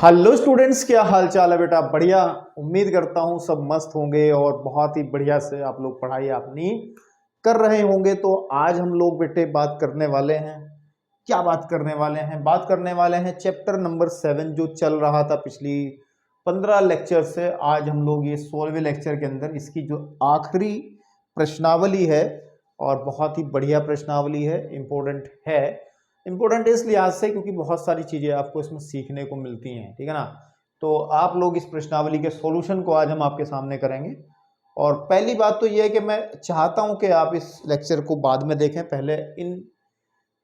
Hello students, क्या हाल चाल है बेटा? बढ़िया। उम्मीद करता हूँ सब मस्त होंगे और बहुत ही बढ़िया से आप लोग पढ़ाई अपनी कर रहे होंगे। तो आज हम लोग बेटे बात करने वाले हैं, क्या बात करने वाले हैं? बात करने वाले हैं चैप्टर नंबर 7 जो चल रहा था पिछली 15 लेक्चर से। आज हम लोग ये 16वें लेक्चर के अंदर इसकी जो आखिरी प्रश्नावली है, और बहुत ही बढ़िया प्रश्नावली है, इम्पोर्टेंट है। इम्पोर्टेंट इस लिहाज से क्योंकि बहुत सारी चीज़ें आपको इसमें सीखने को मिलती हैं, ठीक है ना। तो आप लोग इस प्रश्नावली के सॉल्यूशन को आज हम आपके सामने करेंगे। और पहली बात तो यह है कि मैं चाहता हूं कि आप इस लेक्चर को बाद में देखें, पहले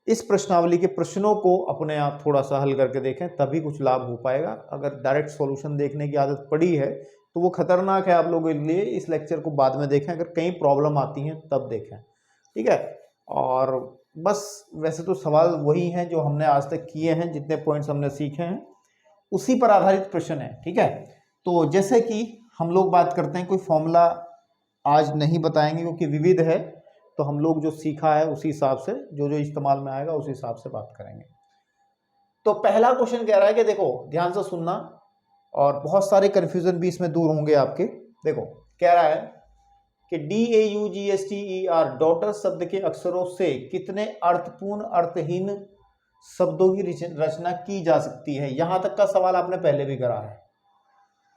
इस प्रश्नावली के प्रश्नों को अपने आप थोड़ा सा हल करके देखें, तभी कुछ लाभ हो पाएगा। अगर डायरेक्ट सॉल्यूशन देखने की आदत पड़ी है तो वो खतरनाक है आप लोगों के लिए। इस लेक्चर को बाद में देखें, अगर कहीं प्रॉब्लम आती है तब देखें, ठीक है। और बस वैसे तो सवाल वही हैं जो हमने आज तक किए हैं, जितने पॉइंट्स हमने सीखे हैं उसी पर आधारित प्रश्न है, ठीक है। तो जैसे कि हम लोग बात करते हैं, कोई फॉर्मूला आज नहीं बताएंगे क्योंकि विविध है, तो हम लोग जो सीखा है उसी हिसाब से जो जो इस्तेमाल में आएगा उसी हिसाब से बात करेंगे। तो पहला क्वेश्चन कह रहा है कि देखो ध्यान से सुनना, और बहुत सारे कंफ्यूजन भी इसमें दूर होंगे आपके। देखो कह रहा है कि DAUGSTER डॉटर शब्द के अक्षरों से कितने अर्थपूर्ण अर्थहीन शब्दों की रचना की जा सकती है। यहां तक का सवाल आपने पहले भी करा है।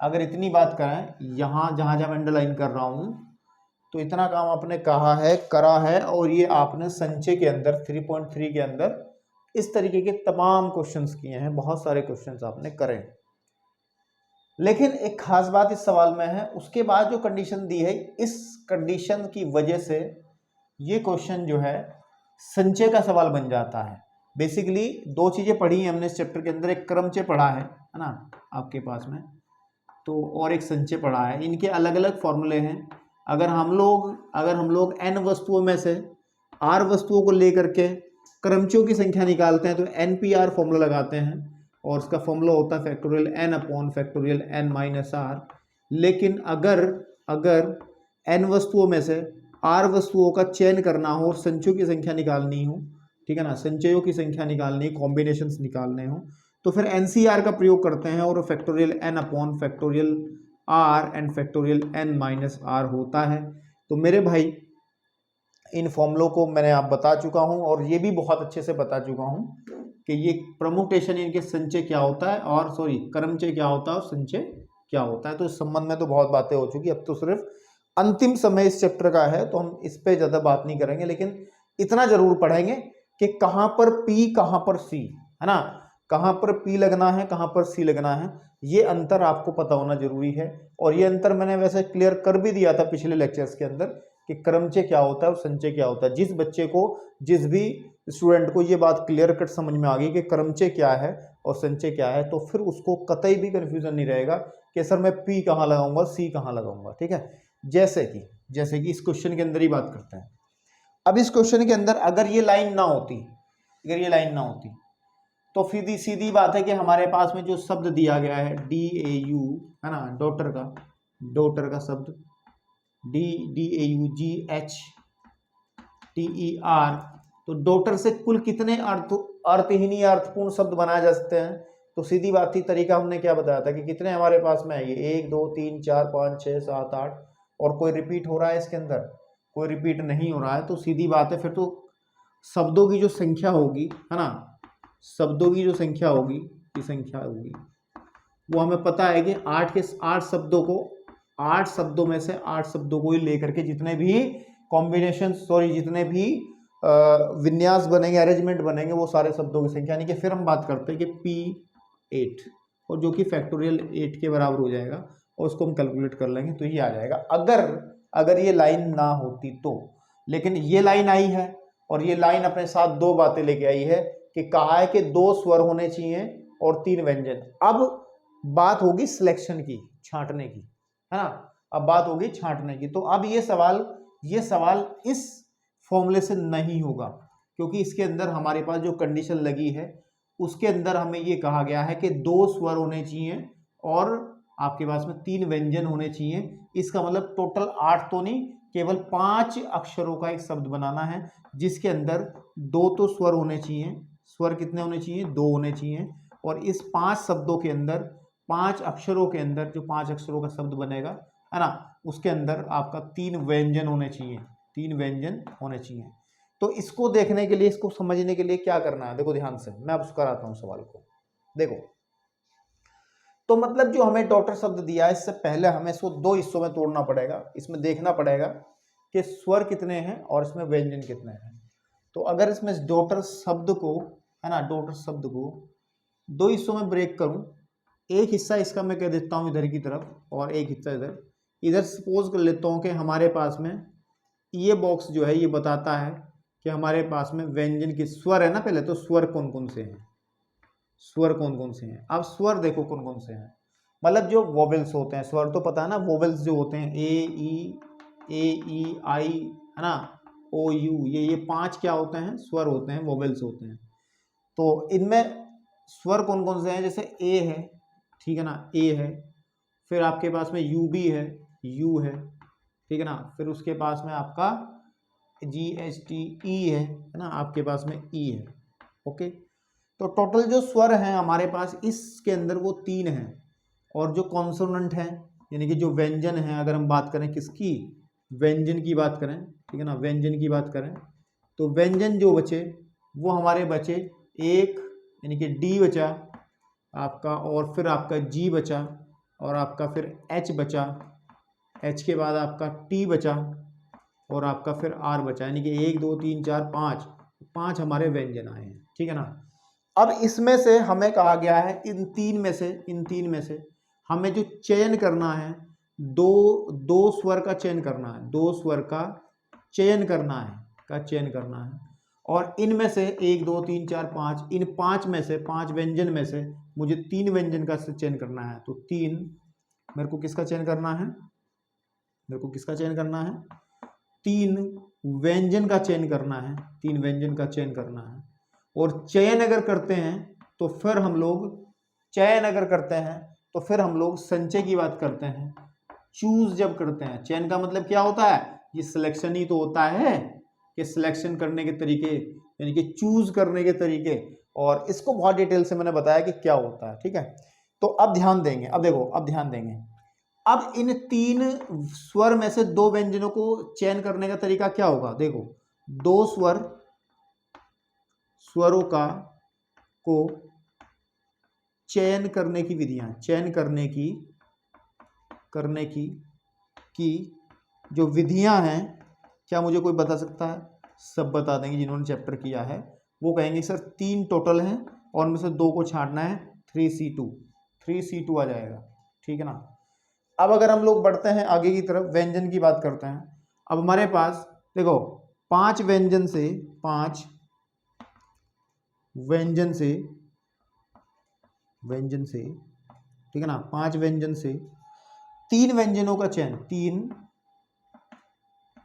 अगर इतनी बात करें, यहां जहां जहां अंडरलाइन कर रहा हूं, तो इतना काम आपने कहा है, करा है, और ये आपने संचय के अंदर 3.3 के अंदर इस तरीके के तमाम क्वेश्चंस किए हैं, बहुत सारे क्वेश्चंस आपने करे। लेकिन एक खास बात इस सवाल में है, उसके बाद जो कंडीशन दी है, इस कंडीशन की वजह से ये क्वेश्चन जो है संचय का सवाल बन जाता है। बेसिकली दो चीजें पढ़ी हैं हमने इस चैप्टर के अंदर, एक क्रमचय पढ़ा है ना आपके पास में, तो और एक संचय पढ़ा है। इनके अलग अलग फॉर्मूले हैं। अगर हम लोग n वस्तुओं में से r वस्तुओं को लेकर के क्रमचयों की संख्या निकालते हैं तो NPR फॉर्मूला लगाते हैं, और उसका फॉर्मूला होता है factorial n upon factorial n minus r। लेकिन अगर n वस्तुओं में से r वस्तुओं का चयन करना हो और संचयों की संख्या निकालनी हो, ठीक है ना, संचयों की संख्या निकालनी, कॉम्बिनेशंस निकालने हो, तो फिर NCR का प्रयोग करते हैं, और factorial n upon factorial r and factorial n minus r होता है। तो मेरे भाई इन फॉर्मूलों को मैंने आप बता चुका हूं, और ये भी बहुत अच्छे से बता चुका हूं कि ये प्रमुटेशन इनके संचय क्या होता है, और क्रमचय क्या होता है और संचय क्या होता है। तो इस संबंध में तो बहुत बातें हो चुकी, अब तो सिर्फ अंतिम समय इस चैप्टर का है, तो हम इस पे ज्यादा बात नहीं करेंगे। लेकिन इतना जरूर पढ़ेंगे कि कहां पर P कहां पर C, है ना, कहां पर P लगना है कहां पर C लगना है, ये अंतर आपको पता होना जरूरी है। और ये अंतर मैंने वैसे क्लियर कर भी दिया था पिछले लेक्चर्स के अंदर कि क्रमचय क्या होता है और संचय क्या होता है। जिस बच्चे को, जिस भी स्टूडेंट को ये बात क्लियर कट समझ में आ गई कि क्रमचय क्या है और संचय क्या है, तो फिर उसको कतई भी कंफ्यूजन नहीं रहेगा कि सर मैं P कहाँ लगाऊंगा, C कहाँ लगाऊंगा, ठीक है। जैसे कि इस क्वेश्चन के अंदर ही बात करते हैं। अब इस क्वेश्चन के अंदर अगर ये लाइन ना होती तो फिर सीधी बात है कि हमारे पास में जो शब्द दिया गया है DAU, है ना, डॉटर का शब्द DAUGHTER, तो डॉटर से कुल कितने अर्थहीन या अर्थपूर्ण शब्द बनाए जा सकते हैं। तो सीधी बात थी, तरीका हमने क्या बताया था कि कितने हमारे पास में है, ये 1 2 3 4 5 6 7 8, और कोई रिपीट हो रहा है इसके अंदर? कोई रिपीट नहीं हो रहा है। तो सीधी बात है, फिर तो शब्दों की जो संख्या होगी, है ना, शब्दों की जो संख्या होगी वो हमें पता है कि 8 शब्दों में से 8 शब्दों को ही लेकर के जितने भी कॉम्बिनेशन, जितने भी विन्यास बनेंगे, अरेंजमेंट बनेंगे, वो सारे शब्दों की संख्या, यानी कि फिर हम बात करते हैं कि P8, और जो कि फैक्टोरियल 8 के बराबर हो जाएगा, और उसको हम कैलकुलेट कर लेंगे तो ये आ जाएगा। अगर ये लाइन ना होती तो, लेकिन ये लाइन आई है, और ये लाइन अपने साथ दो बातें लेके आई है कि कहा है कि 2 स्वर होने चाहिए और 3 व्यंजन। अब बात होगी सिलेक्शन की, छांटने की, है ना, अब बात होगी छांटने की। तो अब ये सवाल इस फॉर्मूले से नहीं होगा, क्योंकि इसके अंदर हमारे पास जो कंडीशन लगी है उसके अंदर हमें ये कहा गया है कि 2 स्वर होने चाहिए और आपके पास में 3 व्यंजन होने चाहिए। इसका मतलब टोटल 8 तो नहीं, केवल 5 अक्षरों का एक शब्द बनाना है, जिसके अंदर 2 तो स्वर होने चाहिए। स्वर कितने होने चाहिए? 2 होने चाहिए, और इस 5 शब्दों के अंदर 5 अक्षरों के अंदर जो 5 अक्षरों का शब्द बनेगा है ना, उसके अंदर आपका 3 व्यंजन होने चाहिए, 3 व्यंजन होने चाहिए। तो इसको देखने के लिए, इसको समझने के लिए क्या करना है, देखो ध्यान से मैं अब कराता हूं सवाल को। देखो तो मतलब जो हमें डॉटर शब्द दिया है, इससे पहले हमें इसको 2 हिस्सों में तोड़ना पड़ेगा। इसमें देखना पड़ेगा कि स्वर कितने हैं और इसमें व्यंजन कितने हैं। तो अगर इसमें डॉटर शब्द को है ना, डॉटर शब्द को 2 हिस्सों में ब्रेक करूं, एक हिस्सा इसका मैं कह देता हूं इधर की तरफ और एक हिस्सा इधर। इधर सपोज कर लेता हूं कि हमारे पास में ये बॉक्स जो है ये बताता है कि हमारे पास में व्यंजन के स्वर है ना, पहले तो स्वर कौन कौन से हैं, स्वर कौन कौन से हैं। अब स्वर देखो कौन कौन से हैं, मतलब जो वोवेल्स होते हैं, स्वर तो पता है ना, वोवेल्स जो होते हैं ए ई आई है ना, ओ यू, ये 5 क्या होते हैं, स्वर होते हैं, वोवेल्स होते हैं। तो इनमें स्वर कौन कौन से हैं, जैसे ए है, ठीक है ना, ए है, फिर आपके पास में यू भी है, यू है, ठीक है ना, फिर उसके पास में आपका जी एच टी ई है ना, आपके पास में ई है। ओके, तो टोटल जो स्वर हैं हमारे पास इसके अंदर वो 3 हैं, और जो कॉन्सोनेंट हैं यानी कि जो व्यंजन हैं, अगर हम बात करें किसकी, व्यंजन की बात करें, ठीक है ना, व्यंजन की बात करें, तो व्यंजन जो बचे वो हमारे बचे एक, यानी कि डी बचा आपका, और फिर आपका जी बचा, और आपका फिर एच बचा, एच के बाद आपका टी बचा, और आपका फिर आर बचा, यानी कि 1 2 3 4 5 हमारे व्यंजन आए हैं, ठीक है ना। अब इसमें से हमें कहा गया है इन तीन में से हमें जो चयन करना है, दो स्वर का चयन करना है, 2 स्वर का चयन करना है, और इनमें से 1 2 3 4 5, इन 5 में से, 5 व्यंजन में से मुझे 3 व्यंजन का चयन करना है। तो 3 मेरे को किसका चयन करना है, 3 व्यंजन का चयन करना है, 3 व्यंजन का चयन करना है। और चयन अगर करते हैं तो फिर हम लोग संचय की बात करते हैं। चूज जब करते हैं, चयन का मतलब क्या होता है, ये सिलेक्शन ही तो होता है कि सिलेक्शन करने के तरीके, यानी कि चूज करने के तरीके, और इसको बहुत डिटेल से मैंने बताया कि क्या होता है, ठीक है। तो अब ध्यान देंगे, अब देखो, अब ध्यान देंगे, अब इन 3 स्वर में से 2 व्यंजनों को चयन करने का तरीका क्या होगा। देखो 2 स्वरों को चयन करने की विधियां, चयन करने की जो विधियां हैं, क्या मुझे कोई बता सकता है, सब बता देंगे जिन्होंने चैप्टर किया है। वो कहेंगे सर 3 टोटल हैं और उनमें से 2 को छांटना है, 3C2 आ जाएगा, ठीक है ना। अब अगर हम लोग बढ़ते हैं आगे की तरफ, व्यंजन की बात करते हैं। अब हमारे पास देखो 5 व्यंजन से, ठीक है ना, 5 व्यंजन से 3 व्यंजनों का चयन, 3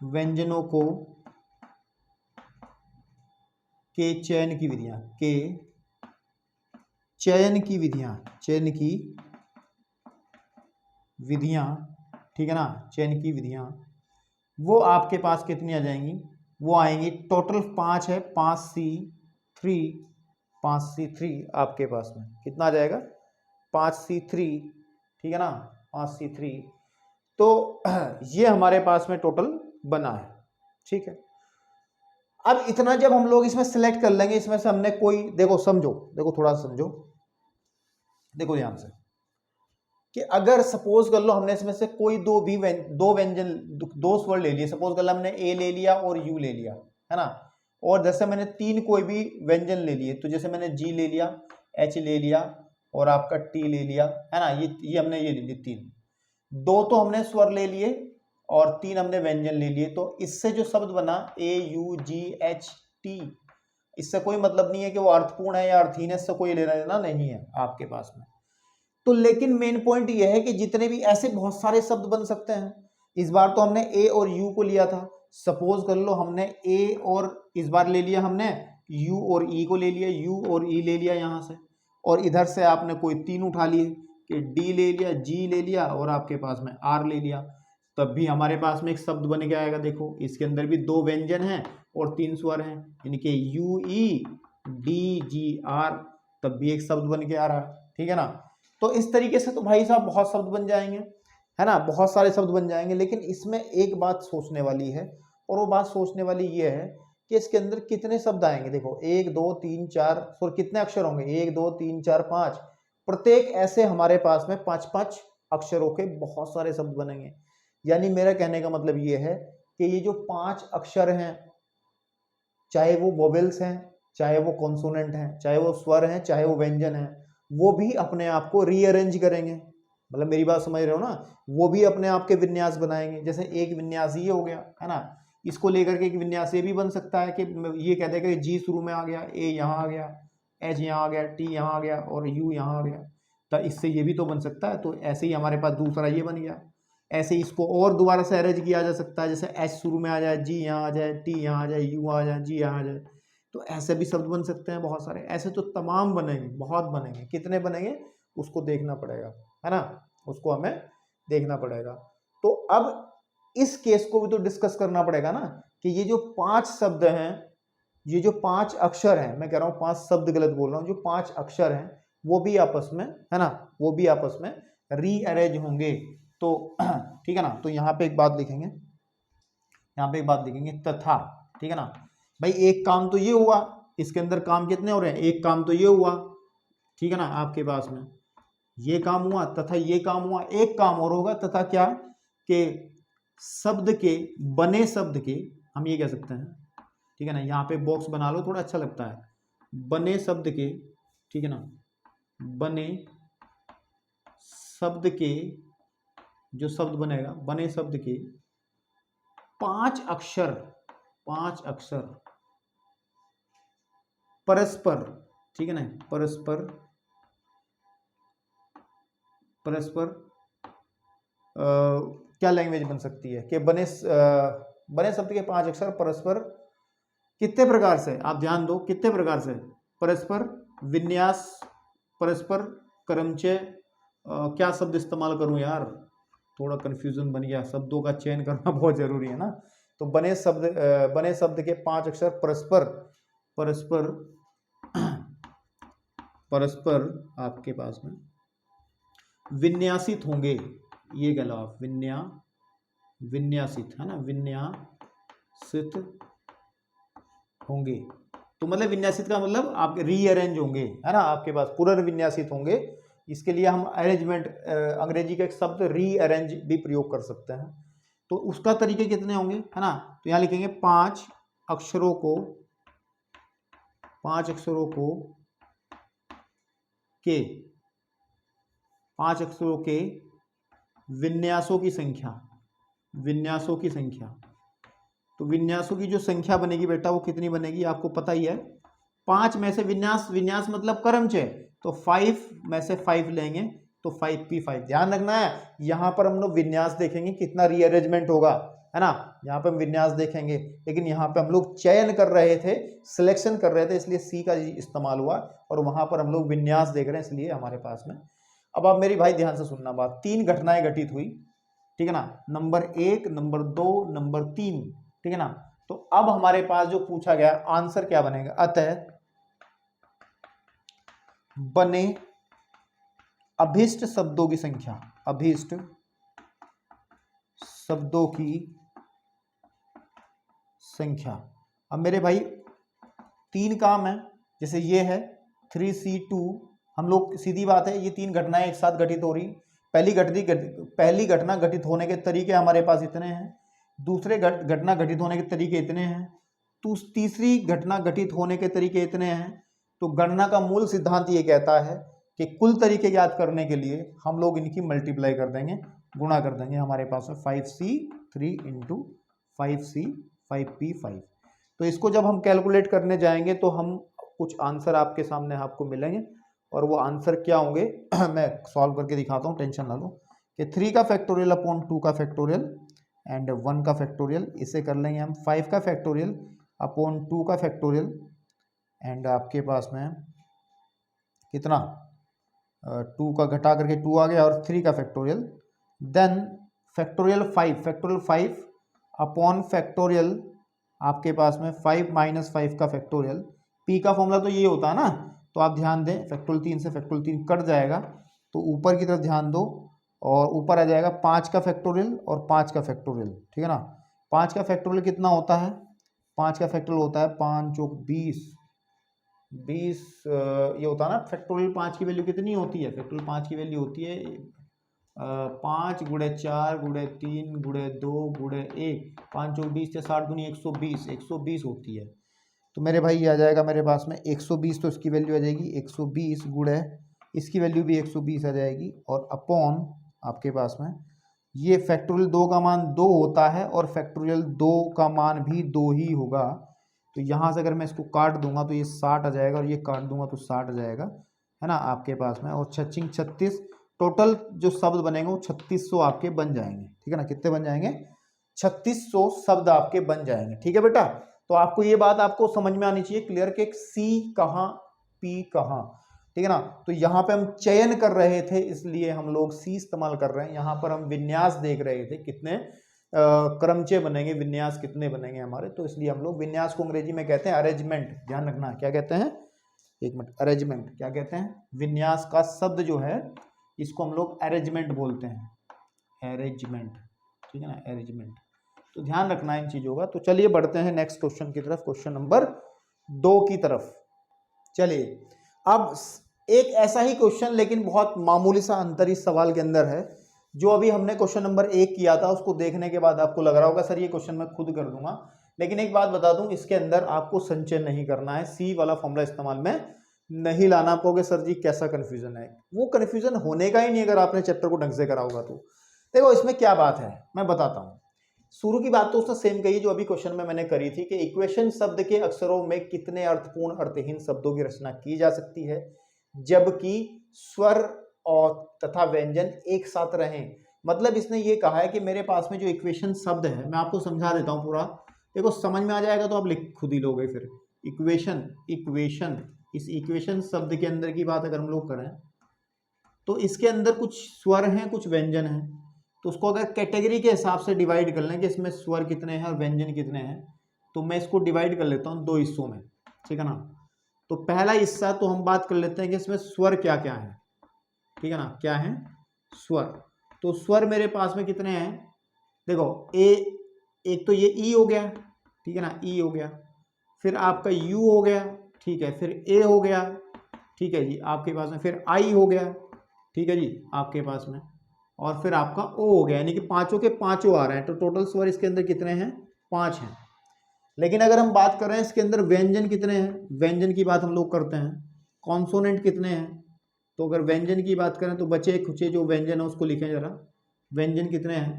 व्यंजनों को के चयन की विधियां, ठीक है ना, चयन की विधियां, वो आपके पास कितनी आ जाएंगी, वो आएंगी टोटल 5 है, 5C3 आपके पास में कितना आ जाएगा, 5C3, ठीक है ना, 5C3। तो ये हमारे पास में टोटल बना है, ठीक है। अब इतना जब हम लोग इसमें सिलेक्ट कर लेंगे, इसमें से हमने कोई, देखो समझो, देखो थोड़ा समझो, देखो ध्यान से, कि अगर सपोज कर लो हमने इसमें से कोई दो व्यंजन, 2 स्वर ले लिए, सपोज कर लो हमने ए ले लिया और यू ले लिया, है ना, और जैसे मैंने 3 कोई भी व्यंजन ले लिए, तो जैसे मैंने जी ले लिया, एच ले लिया और आपका टी ले लिया, है ना, ये हमने ये ले लिए 3, 2 तो हमने स्वर ले लिए और 3 हमने व्यंजन ले लिए। तो इससे जो शब्द बना AUGHT, इससे कोई मतलब नहीं है कि वो अर्थपूर्ण है या अर्थहीन है, इससे कोई लेना देना नहीं है आपके पास में। तो लेकिन मेन पॉइंट ये है कि जितने भी ऐसे बहुत सारे शब्द बन सकते हैं। इस बार तो हमने ए और यू को लिया था, सपोज कर लो हमने ए और इस बार ले लिया हमने यू और ई को ले लिया, यू और ई ले लिया यहां से, और इधर से आपने कोई 3 उठा लिए कि डी ले लिया, जी ले लिया और आपके पास में आर ले लिया, तब भी हमारे पास में एक शब्द बन के आएगा। देखो इसके अंदर भी 2 व्यंजन हैं और 3 स्वर हैं, यानी कि U E D G R, तब भी एक शब्द बन के आ रहा है, ठीक है ना। तो इस तरीके से तो भाई साहब बहुत शब्द बन जाएंगे, है ना, बहुत सारे शब्द बन जाएंगे। लेकिन इसमें एक बात सोचने वाली है, और वो बात सोचने वाली ये है कि इसके अंदर कितने शब्द आएंगे। देखो 1 2 3 4 और कितने अक्षर होंगे, 1 2 3 4 5, प्रत्येक ऐसे हमारे पास में 5-5 अक्षरों के बहुत सारे शब्द बनेंगे। यानी मेरा कहने का मतलब ये है कि ये जो 5 अक्षर हैं, चाहे वो वोवेल्स हैं, चाहे वो कॉन्सोनेंट हैं, चाहे वो स्वर हैं, चाहे वो व्यंजन हैं, वो भी अपने आप को रीअरेंज करेंगे। मतलब मेरी बात समझ रहे हो ना, वो भी अपने आप के विन्यास बनाएंगे। जैसे एक विन्यास ये हो गया, है ना, इसको लेकर के एक विन्यास ये भी बन सकता है कि ये कह देगा कि जी शुरू में आ गया, ए यहाँ आ गया, एच यहाँ आ गया, टी यहाँ आ गया और यू यहाँ आ गया। तो इससे ये भी तो बन सकता है। तो ऐसे ही हमारे पास दूसरा ये बन गया। ऐसे इसको और दोबारा से अरेंज किया जा सकता है, जैसे एच शुरू में आ जाए, जी यहाँ आ जाए, टी यहाँ आ जाए, यू आ जाए, जी यहाँ आ जाए। तो ऐसे भी शब्द बन सकते हैं बहुत सारे। ऐसे तो तमाम बनेंगे, बहुत बनेंगे। कितने बनेंगे उसको देखना पड़ेगा, है ना, उसको हमें देखना पड़ेगा। तो अब इस केस को भी तो डिस्कस करना पड़ेगा ना, कि ये जो 5 शब्द हैं, ये जो 5 अक्षर हैं, मैं कह रहा हूँ 5 शब्द गलत बोल रहा हूँ, जो 5 अक्षर हैं वो भी आपस में, है ना, वो भी आपस में रीअरेंज होंगे। तो ठीक है ना। तो यहाँ पे एक बात लिखेंगे, यहाँ पे एक बात लिखेंगे, तथा, ठीक है ना। भाई एक काम तो ये हुआ, इसके अंदर काम कितने हो रहे हैं, एक काम तो ये हुआ, ठीक है ना, आपके पास में ये काम हुआ, तथा ये काम हुआ। एक काम और होगा, तथा क्या, कि शब्द के, बने शब्द के, हम ये कह सकते हैं, ठीक है ना, यहाँ पे बॉक्स बना लो, थोड़ा अच्छा लगता है, बने शब्द के, ठीक है ना, बने शब्द के, जो शब्द बनेगा, बने शब्द के 5 अक्षर, 5 अक्षर परस्पर, ठीक है ना, परस्पर, परस्पर क्या लैंग्वेज बन सकती है कि बने शब्द के 5 अक्षर परस्पर कितने प्रकार से, आप ध्यान दो, कितने प्रकार से, परस्पर विन्यास, परस्पर क्रमचय, क्या शब्द इस्तेमाल करूं यार, थोड़ा कंफ्यूजन बन गया, शब्दों का चयन करना बहुत जरूरी है ना। तो बने शब्द के 5 अक्षर परस्पर, परस्पर परस्पर आपके पास में विन्यासित होंगे। ये कह लो आप, विन्यासित, है ना, विन्यासित होंगे। तो मतलब विन्यासित का मतलब आपके रीअरेंज होंगे, है ना, आपके पास पुनर्विन्यासित होंगे। इसके लिए हम अरेंजमेंट, अंग्रेजी का एक शब्द रीअरेंज भी प्रयोग कर सकते हैं। तो उसका तरीके कितने होंगे, है ना। तो यहाँ लिखेंगे 5 अक्षरों को, 5 अक्षरों को के, 5 अक्षरों के विन्यासों की संख्या, विन्यासों की संख्या। तो विन्यासों की जो संख्या बनेगी बेटा, वो कितनी बनेगी आपको पता ही है। 5 में से विन्यास, विन्यास मतलब क्रमचय, तो 5 में से 5 लेंगे, तो 5p5। ध्यान रखना है, यहां पर हम लोग विन्यास देखेंगे कितना रीअरेंजमेंट होगा, है ना, यहाँ पे हम विन्यास देखेंगे। लेकिन यहाँ पे हम लोग चयन कर रहे थे, सिलेक्शन कर रहे थे, इसलिए सी का इस्तेमाल हुआ, और वहां पर हम लोग विन्यास देख रहे हैं, इसलिए हमारे पास में। अब आप मेरी भाई ध्यान से सुनना बात, 3 घटनाएं घटित हुई, ठीक है ना, नंबर 1, नंबर 2, नंबर 3, ठीक है ना। तो अब हमारे पास जो पूछा गया आंसर क्या बनेगा, अतः बने अभीष्ट शब्दों की संख्या, अभीष्ट शब्दों की संख्या। अब मेरे भाई 3 काम है, जैसे ये है 3C2, हम लोग सीधी बात है, ये 3 घटनाएं एक साथ घटित हो रही। पहली घटना घटित होने के तरीके हमारे पास इतने हैं, दूसरे घटना घटित होने के तरीके इतने हैं, तो तीसरी घटना घटित होने के तरीके इतने हैं। तो गणना का मूल सिद्धांत ये कहता है कि कुल तरीके याद करने के लिए हम लोग इनकी मल्टीप्लाई कर देंगे, गुणा कर देंगे। हमारे पास है 5C3 इंटू 5C 5P5। तो इसको जब हम कैलकुलेट करने जाएंगे तो हम कुछ आंसर आपके सामने आपको मिलेंगे, और वो आंसर क्या होंगे मैं सॉल्व करके दिखाता हूँ, टेंशन ना लो। कि 3 का फैक्टोरियल अपॉन 2 का फैक्टोरियल एंड 1 का फैक्टोरियल, इसे कर लेंगे हम 5 का फैक्टोरियल अपॉन 2 का फैक्टोरियल एंड आपके पास में कितना, 2 का घटा करके 2 आ गया, और 3 का factorial, then factorial 5 upon factorial आपके पास में 5 - 5 का फैक्टोरियल। पी का फॉर्मूला तो ये होता है ना, तो आप ध्यान दें फैक्टोरियल 3 से फैक्टोरियल 3 कट जाएगा, तो ऊपर की तरफ ध्यान दो और ऊपर आ जाएगा 5 का फैक्टोरियल और 5 का फैक्टोरियल, ठीक है ना। 5 का फैक्टोरियल कितना होता है, 5 का फैक्टोरियल होता है 5 चौक 20, 20 ये होता है ना। फैक्टोरियल 5 की वैल्यू कितनी होती है, फैक्टोरियल 5 की वैल्यू होती है 5 गुणे 4 गुणे 3 गुणे 2 गुणे 1, 5 चौक 20 से 60 दूनी 120, 120 होती है। तो मेरे भाई ये आ जाएगा मेरे पास में 120, तो इसकी वैल्यू आ जाएगी 120 गुणे इसकी वैल्यू भी 120 आ जाएगी, और अपॉन आपके पास में ये फैक्टोरियल 2 का मान 2 होता है और फैक्टोरियल 2 का मान भी 2 ही होगा। तो यहाँ से अगर मैं इसको काट दूंगा तो ये 60 आ जाएगा और ये काट दूंगा तो 60 आ जाएगा, है ना आपके पास में। और 6 36, टोटल जो शब्द बनेंगे वो 3600 आपके बन जाएंगे, ठीक है ना। कितने बन जाएंगे, 3600 शब्द आपके बन जाएंगे, ठीक है बेटा। तो आपको ये बात आपको समझ में आनी चाहिए क्लियर के सी कहाँ पी कहाँ, ठीक है ना। तो यहाँ पे हम चयन कर रहे थे इसलिए हम लोग सी इस्तेमाल कर रहे हैं। यहाँ पर हम विन्यास देख रहे थे कितने क्रमचय बनेंगे, विन्यास कितने बनेंगे हमारे, तो इसलिए हम लोग विन्यास को अंग्रेजी में कहते हैं अरेंजमेंट। ध्यान रखना क्या कहते हैं, एक मिनट, अरेंजमेंट क्या कहते हैं, विन्यास का शब्द जो है इसको हम लोग अरेंजमेंट बोलते हैं, अरेंजमेंट, ठीक है ना, अरेंजमेंट। तो ध्यान रखना इन चीजों का। तो चलिए बढ़ते हैं नेक्स्ट क्वेश्चन की तरफ, क्वेश्चन नंबर 2 की तरफ। चलिए अब एक ऐसा ही क्वेश्चन लेकिन बहुत मामूली सा अंतर इस सवाल के अंदर है। जो अभी हमने क्वेश्चन नंबर 1 किया था उसको देखने के बाद आपको लग रहा होगा सर ये क्वेश्चन मैं खुद कर दूंगा, लेकिन एक बात बता दूं, इसके अंदर आपको संचय नहीं करना है, सी वाला फॉर्मूला इस्तेमाल में नहीं लाना। पाओगे सर जी कैसा कंफ्यूजन है, वो कंफ्यूजन होने का ही नहीं अगर आपने चैप्टर को ढंग से करा होगा तो। देखो इसमें क्या बात है मैं बताता हूँ। शुरू की बात तो उसने सेम कही जो अभी क्वेश्चन में मैंने करी थी कि इक्वेशन शब्द के अक्षरों में कितने अर्थपूर्ण अर्थहीन शब्दों की रचना की जा सकती है जबकि स्वर और तथा व्यंजन एक साथ रहें। मतलब इसने ये कहा है कि मेरे पास में जो इक्वेशन शब्द है, मैं आपको समझा देता हूँ पूरा, देखो समझ में आ जाएगा तो आप लिख खुद ही लोगे फिर। इक्वेशन इस इक्वेशन शब्द के अंदर की बात अगर हम लोग करें तो इसके अंदर कुछ स्वर हैं कुछ व्यंजन हैं, तो उसको अगर कैटेगरी के हिसाब से डिवाइड कर लें कि इसमें स्वर कितने हैं और व्यंजन कितने हैं, तो मैं इसको डिवाइड कर लेता हूँ 2 हिस्सों में, ठीक है ना। तो पहला हिस्सा तो हम बात कर लेते हैं कि इसमें स्वर क्या क्या है, ठीक है ना, क्या है स्वर। तो स्वर मेरे पास में कितने हैं, देखो एक तो ये ई हो गया, ठीक है ना, ई हो गया, फिर आपका यू हो गया, ठीक है, फिर ए हो गया, ठीक है जी आपके पास में, फिर आई हो गया, ठीक है जी आपके पास में, और फिर आपका ओ हो गया, यानी कि पांचों के पांचों आ रहे हैं। तो टोटल स्वर इसके अंदर कितने हैं, 5 हैं। लेकिन अगर हम बात कर रहे हैं इसके अंदर व्यंजन कितने हैं, व्यंजन की बात हम लोग करते हैं, कॉन्सोनेंट कितने हैं, तो अगर व्यंजन की बात करें तो बचे खुचे जो व्यंजन है उसको लिखें जरा, व्यंजन कितने हैं।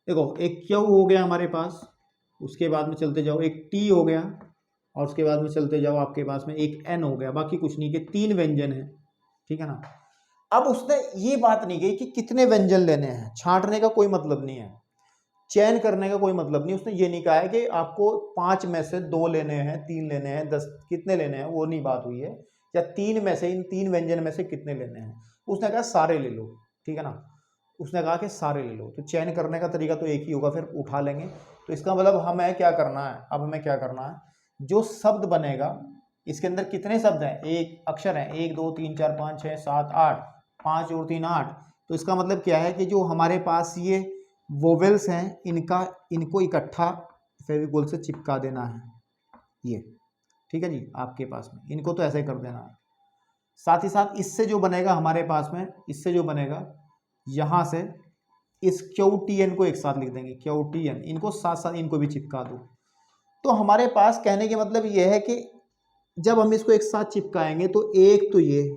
देखो एक क्यू हो गया हमारे पास, उसके बाद में चलते जाओ एक टी हो गया, और उसके बाद में चलते जाओ आपके पास में एक एन हो गया, बाकी कुछ नहीं के 3 व्यंजन है, ठीक है ना। अब उसने ये बात नहीं कही कि कितने व्यंजन लेने हैं, छांटने का कोई मतलब नहीं है, चयन करने का कोई मतलब नहीं। उसने ये नहीं कहा है कि आपको 5 में से 2 लेने हैं, 3 लेने हैं, 10 कितने लेने हैं, वो नहीं बात हुई है, या 3 में से इन 3 व्यंजन में से कितने लेने हैं। उसने कहा सारे ले लो, ठीक है ना, उसने कहा कि सारे ले लो। तो चयन करने का तरीका तो एक ही होगा, फिर उठा लेंगे। तो इसका मतलब हमें क्या करना है, अब हमें क्या करना है, जो शब्द बनेगा इसके अंदर कितने शब्द हैं, एक अक्षर है, 1 2 3 4 5 6 7 8, 5 और 3 8। तो इसका मतलब क्या है कि जो हमारे पास ये वोवेल्स हैं इनको इकट्ठा फेविकोल से चिपका देना है, ये ठीक है जी आपके पास में, इनको तो ऐसे कर देना है। साथ ही साथ इससे जो बनेगा हमारे पास में, इससे जो बनेगा यहाँ से इस क्यूटीएन को एक साथ लिख देंगे, क्यूटीएन, इनको साथ साथ इनको भी चिपका दो। तो हमारे पास कहने के मतलब ये है कि जब हम इसको एक साथ चिपकाएंगे तो एक तो ये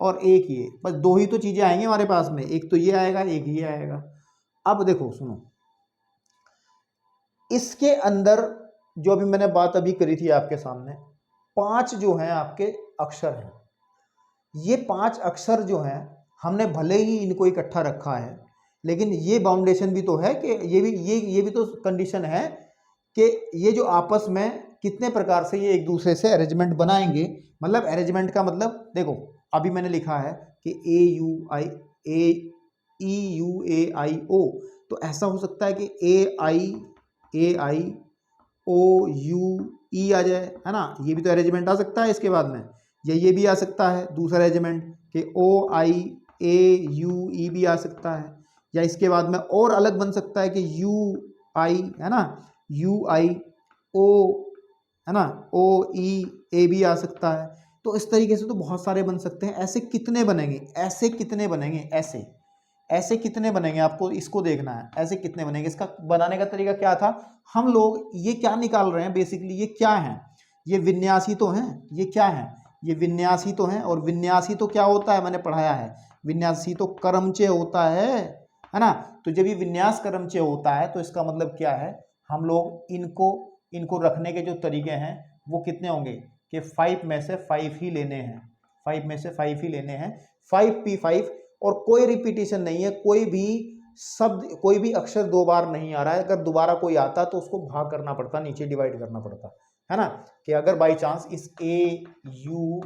और एक ये, बस 2 ही तो चीजें आएंगी हमारे पास में, एक तो ये आएगा एक ये आएगा। अब देखो सुनो, इसके अंदर जो अभी मैंने बात अभी करी थी आपके सामने, 5 जो हैं आपके अक्षर हैं, ये 5 अक्षर जो हैं हमने भले ही इनको इकट्ठा रखा है, लेकिन ये बाउंडेशन भी तो है कि ये भी तो कंडीशन है कि ये जो आपस में कितने प्रकार से ये एक दूसरे से अरेंजमेंट बनाएंगे। मतलब अरेंजमेंट का मतलब देखो अभी मैंने लिखा है कि ए यू ए आई ओ, तो ऐसा हो सकता है कि ए आई ओ यू ई आ जाए, है ना, ये भी तो अरेंजमेंट आ सकता है इसके बाद में, या ये भी आ सकता है दूसरा अरेंजमेंट कि ओ आई ए यू ई भी आ सकता है, या इसके बाद में और अलग बन सकता है कि यू आई, है ना, यू आई ओ, है ना, ओ ई ए भी आ सकता है। तो इस तरीके से तो बहुत सारे बन सकते हैं। ऐसे कितने बनेंगे, ऐसे कितने बनेंगे, ऐसे ऐसे कितने बनेंगे, आपको इसको देखना है, ऐसे कितने बनेंगे। इसका बनाने का तरीका क्या था, हम लोग ये क्या निकाल रहे हैं बेसिकली, ये क्या है, ये विन्यासी तो हैं, ये क्या है, ये विन्यासी तो हैं। और विन्यासी तो क्या होता है, मैंने पढ़ाया है, विन्यासी तो क्रमचय होता है ना। तो जब ये विन्यास क्रमचय होता है तो इसका मतलब क्या है, हम लोग इनको रखने के जो तरीके हैं वो कितने होंगे कि 5 में से 5 ही लेने हैं, 5 में से 5 ही लेने हैं, 5p5। और कोई रिपीटिशन नहीं है, कोई भी शब्द, कोई भी अक्षर 2 बार नहीं आ रहा है। अगर दोबारा कोई आता तो उसको भाग करना पड़ता, नीचे डिवाइड करना पड़ता, है ना। कि अगर बाई चांस इस ए यू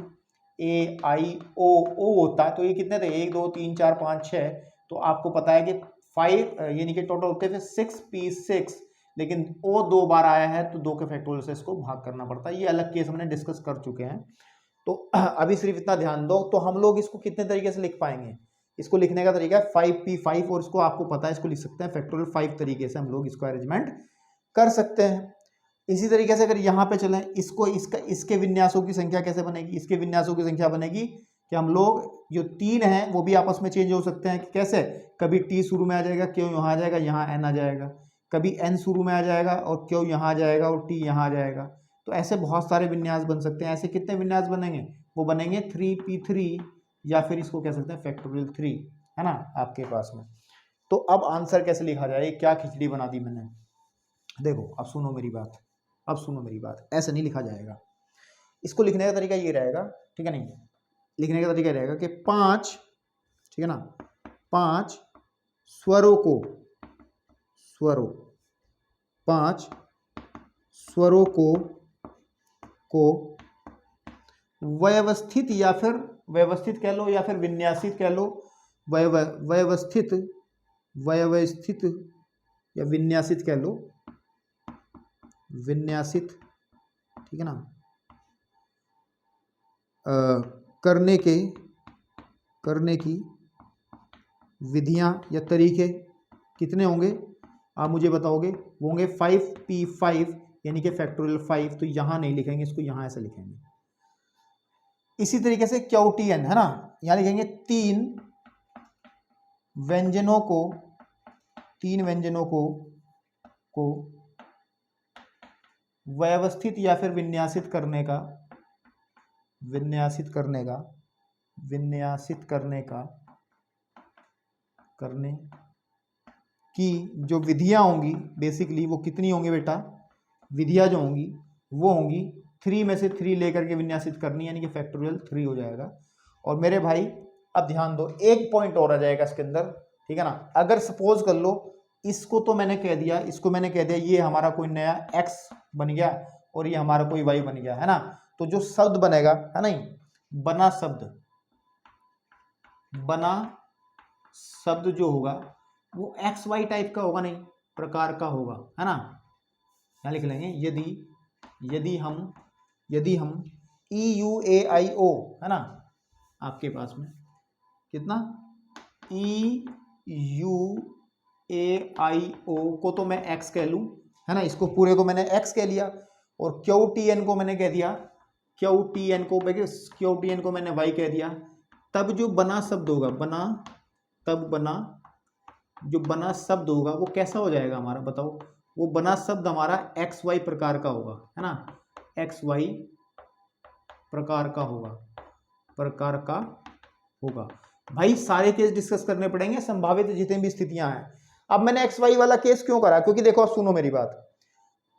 ए आई ओ होता तो ये कितने थे, 1 2 3 4 5 6, तो आपको पता है कि 5 यानी कि टोटल होते थे 6p6, लेकिन ओ 2 बार आया है तो 2 के फैक्टोरियल से इसको भाग करना पड़ता है। ये अलग केस हमने डिस्कस कर चुके हैं। तो अभी सिर्फ इतना ध्यान दो। तो हम लोग इसको कितने तरीके से लिख पाएंगे, इसको लिखने का तरीका है 5p5, और इसको आपको पता है इसको लिख सकते हैं फैक्टोरियल 5 तरीके से हम लोग इसको अरेंजमेंट कर सकते हैं। इसी तरीके से अगर यहाँ पे चलें, इसको इसके विन्यासों की संख्या कैसे बनेगी, इसके विन्यासों की संख्या बनेगी कि हम लोग जो 3 हैं वो भी आपस में चेंज हो सकते हैं। कैसे, कभी टी शुरू में आ जाएगा, क्यों यहाँ आ जाएगा, यहाँ एन आ जाएगा, कभी एन शुरू में आ जाएगा और क्यों यहाँ आ जाएगा और टी यहाँ आ जाएगा। तो ऐसे बहुत सारे विन्यास बन सकते हैं। ऐसे कितने विन्यास बनेंगे, वो बनेंगे 3p3, या फिर इसको कह सकते हैं फैक्टोरियल 3, है ना, आपके पास में। तो अब आंसर कैसे लिखा जाए, क्या खिचड़ी बना दी मैंने। देखो अब सुनो मेरी बात, अब सुनो मेरी बात, ऐसे नहीं लिखा जाएगा। इसको लिखने का तरीका ये रहेगा, ठीक है, नहीं, लिखने का तरीका रहेगा कि 5, ठीक है ना, 5 स्वरों को, 5 स्वरों को व्यवस्थित, या फिर व्यवस्थित कह लो या फिर विन्यासित कह लो, व्यवस्थित या विन्यासित कह लो, विन्यासित, ठीक है ना, करने की विधियां या तरीके कितने होंगे, आप मुझे बताओगे। वो होंगे 5p5 यानी कि फैक्टोरियल 5। तो यहाँ नहीं लिखेंगे इसको, यहाँ ऐसे लिखेंगे। इसी तरीके से QTN, है ना, यहाँ लिखेंगे 3 व्यंजनों को व्यवस्थित या फिर विन्यासित करने की जो विधियां होंगी, बेसिकली वो कितनी होंगी बेटा, विधियां जो होंगी वो होंगी 3 में से 3 लेकर के विन्यासित करनी, यानी कि फैक्टोरियल 3 हो जाएगा। और मेरे भाई अब ध्यान दो, एक पॉइंट और आ जाएगा इसके अंदर, ठीक है ना। अगर सपोज कर लो, इसको तो मैंने कह दिया, इसको मैंने कह दिया ये हमारा कोई नया x बन गया और ये हमारा कोई y बन गया, है ना। तो जो शब्द बनेगा, है नहीं, बना शब्द जो होगा वो XY टाइप का होगा, नहीं प्रकार का होगा, है ना। यहाँ लिख लेंगे यदि हम EUAIO, है ना, आपके पास में कितना EUAIO को तो मैं x कह लूँ, है ना, इसको पूरे को मैंने x कह लिया, और QTN को मैंने कह दिया, QTN को मैंने y कह दिया। तब जो बना शब्द होगा, जो बना शब्द होगा वो कैसा हो जाएगा हमारा, बताओ। वो बना शब्द हमारा XY प्रकार का होगा, है ना, XY प्रकार का होगा। भाई सारे केस डिस्कस करने पड़ेंगे, संभावित जितनी भी स्थितियां हैं। अब मैंने XY वाला केस क्यों करा, क्योंकि देखो अब सुनो मेरी बात,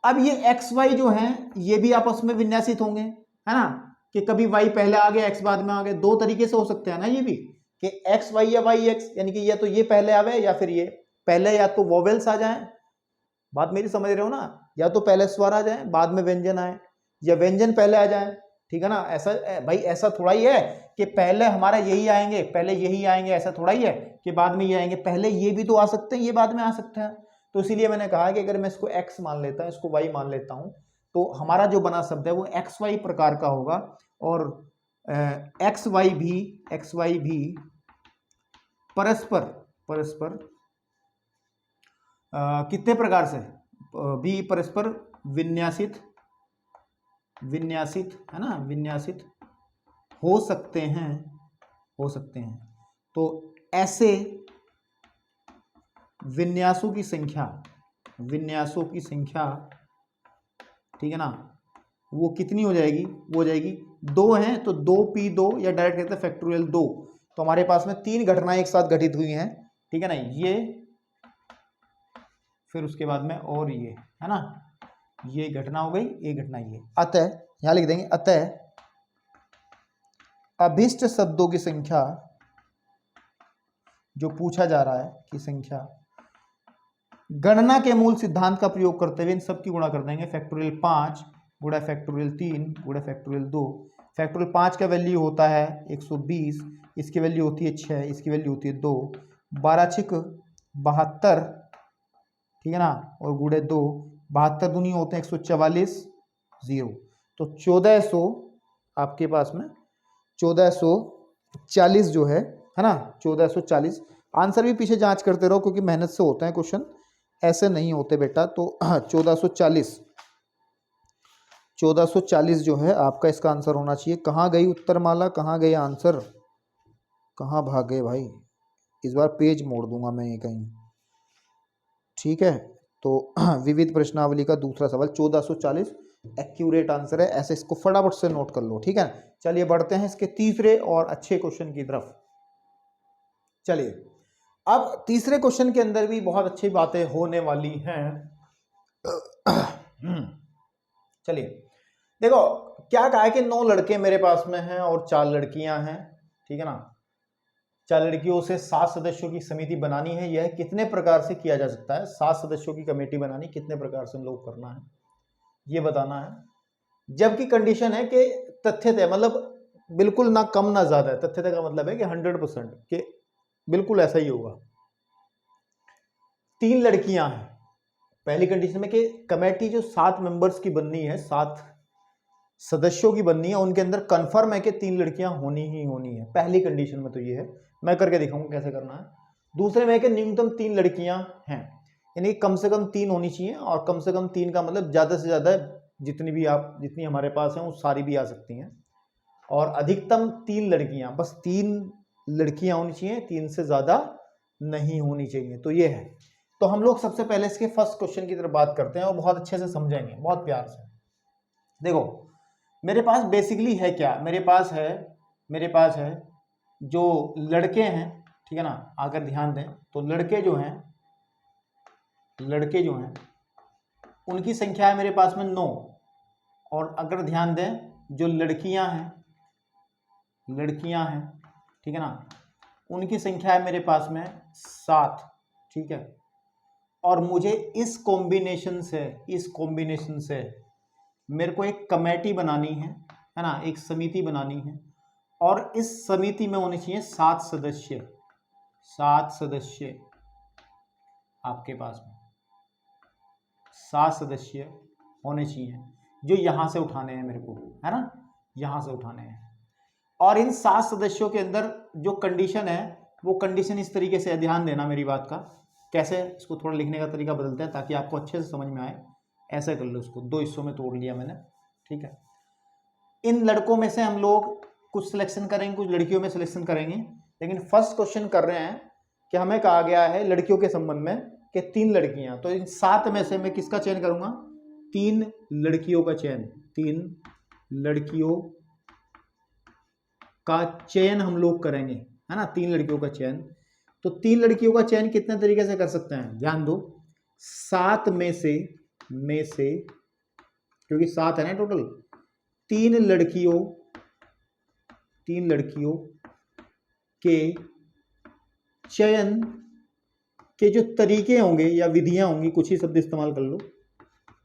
अब ये XY जो हैं ये भी आपस में विन्यासित होंगे, है ना, कि कभी Y पहले आ गया X बाद में आ गए। 2 तरीके से हो सकते हैं ना ये भी, कि XY या YX, यानी कि या तो ये पहले आवे या फिर ये पहले, या तो वोवेल्स आ जाएं, बात मेरी समझ रहे हो ना, या तो पहले स्वर आ जाए बाद में व्यंजन आए, या व्यंजन पहले आ जाए, ठीक है ना। ऐसा भाई ऐसा थोड़ा ही है कि पहले हमारा यही आएंगे, पहले यही आएंगे, ऐसा थोड़ा ही है कि बाद में ये आएंगे। पहले ये भी तो आ सकते हैं, ये बाद में आ सकते हैं। तो इसीलिए मैंने कहा कि अगर मैं इसको x मान लेता हूँ, इसको y मान लेता हूँ, तो हमारा जो बना शब्द है वो XY प्रकार का होगा, और XY भी परस्पर कितने प्रकार से भी परस्पर विन्यासित है ना, विन्यासित हो सकते हैं। तो ऐसे विन्यासों की संख्या ठीक है ना, वो कितनी हो जाएगी, वो हो जाएगी 2 है, तो 2p2 या डायरेक्ट कहते हैं फैक्टोरियल 2। तो हमारे पास में 3 घटनाएं एक साथ घटित हुई हैं, ठीक है ना, ये फिर उसके बाद में और ये है ना, ये घटना हो गई, ये घटना ये। अतः यहां लिख देंगे, अतः अभिष्ट शब्दों की संख्या जो पूछा जा रहा है कि संख्या, गणना के मूल सिद्धांत का प्रयोग करते हुए इन सब की गुणा कर देंगे। फैक्टोरियल 5 गुणा फैक्टोरियल 3 गुणा फैक्टोरियल 2। फैक्टोरियल 5 का वैल्यू होता है 120, इसकी वैल्यू होती है 6, इसकी वैल्यू होती है 2, 12 छिक 72, ठीक है ना, और गुणे 2, 72 दूनी होते हैं 144, 0, तो 1400 आपके पास में 1440 जो है ना, 1440। आंसर भी पीछे जांच करते रहो क्योंकि मेहनत से होते हैं क्वेश्चन, ऐसे नहीं होते बेटा। तो 1440 जो है आपका इसका आंसर होना चाहिए। कहाँ गई उत्तरमाला, कहाँ गए आंसर, कहाँ भाग गए भाई? इस बार पेज मोड़ दूंगा मैं ये कहीं, ठीक है। तो विविध प्रश्नावली का दूसरा सवाल 1440 एक्यूरेट आंसर है, ऐसे इसको फटाफट से नोट कर लो, ठीक है। चलिए बढ़ते हैं इसके तीसरे और अच्छे क्वेश्चन की तरफ। चलिए अब तीसरे क्वेश्चन के अंदर भी बहुत अच्छी बातें होने वाली हैं। चलिए देखो क्या कहा है कि 9 लड़के मेरे पास में हैं और 4 लड़कियां हैं, ठीक है ना। 4 लड़कियों से 7 सदस्यों की समिति बनानी है। यह कितने प्रकार से किया जा सकता है? 7 सदस्यों की कमेटी बनानी कितने प्रकार से हम लोग करना है, ये बताना है। जबकि कंडीशन है कि तथ्यतः, मतलब बिल्कुल ना कम ना ज्यादा है। तथ्यतः का मतलब है कि 100% कि बिल्कुल ऐसा ही होगा। 3 लड़कियां हैं, पहली कंडीशन में कि कमेटी जो 7 मेंबर्स की बननी है, 7 सदस्यों की बननी है, उनके अंदर कंफर्म है कि 3 लड़कियां होनी ही होनी है। पहली कंडीशन में तो ये है, मैं करके दिखाऊंगा कैसे करना है। दूसरे में है कि न्यूनतम 3 लड़कियां हैं, यानी कम से कम 3 होनी चाहिए, और कम से कम 3 का मतलब ज्यादा से ज्यादा जितनी हमारे पास हैं वो सारी भी आ सकती हैं, और अधिकतम 3 लड़कियां, बस 3 लड़कियां होनी चाहिए, 3 से ज्यादा नहीं होनी चाहिए। तो ये है। तो हम लोग सबसे पहले इसके फर्स्ट क्वेश्चन की तरफ बात करते हैं और बहुत अच्छे से समझेंगे, बहुत प्यार से। देखो मेरे पास बेसिकली है क्या, मेरे पास है जो लड़के हैं, ठीक है ना, अगर ध्यान दें तो लड़के जो हैं उनकी संख्या है मेरे पास में 9, और अगर ध्यान दें जो लड़कियां हैं, ठीक है ना, उनकी संख्या है मेरे पास में 7, ठीक है। और मुझे इस कॉम्बिनेशन से मेरे को एक कमेटी बनानी है ना, एक समिति बनानी है, और इस समिति में होने चाहिए 7 सदस्य आपके पास में 7 सदस्य होने चाहिए, जो यहां से उठाने हैं मेरे को, है ना, यहां से उठाने हैं। और इन 7 सदस्यों के अंदर जो कंडीशन है वो कंडीशन इस तरीके से, ध्यान देना मेरी बात का। कैसे, इसको थोड़ा लिखने का तरीका बदलते हैं ताकि आपको अच्छे से समझ में आए। ऐसे कर लो, इसको 2 हिस्सों में तोड़ लिया मैंने, ठीक है। इन लड़कों में से हम लोग कुछ सिलेक्शन करेंगे, कुछ लड़कियों में सिलेक्शन करेंगे, लेकिन फर्स्ट क्वेश्चन कर रहे हैं कि हमें कहा गया है लड़कियों के संबंध में कि 3 लड़कियां, तो इन 7 में से मैं किसका चयन करूंगा? 3 लड़कियों का चयन, 3 लड़कियों का चयन हम लोग करेंगे, है ना, 3 लड़कियों का चयन। तो 3 लड़कियों का चयन कितने तरीके से कर सकते हैं, ध्यान दो। 7 में से क्योंकि 7 है ना टोटल, 3 लड़कियों के चयन के जो तरीके होंगे या विधियां होंगी, कुछ ही शब्द इस्तेमाल कर लो,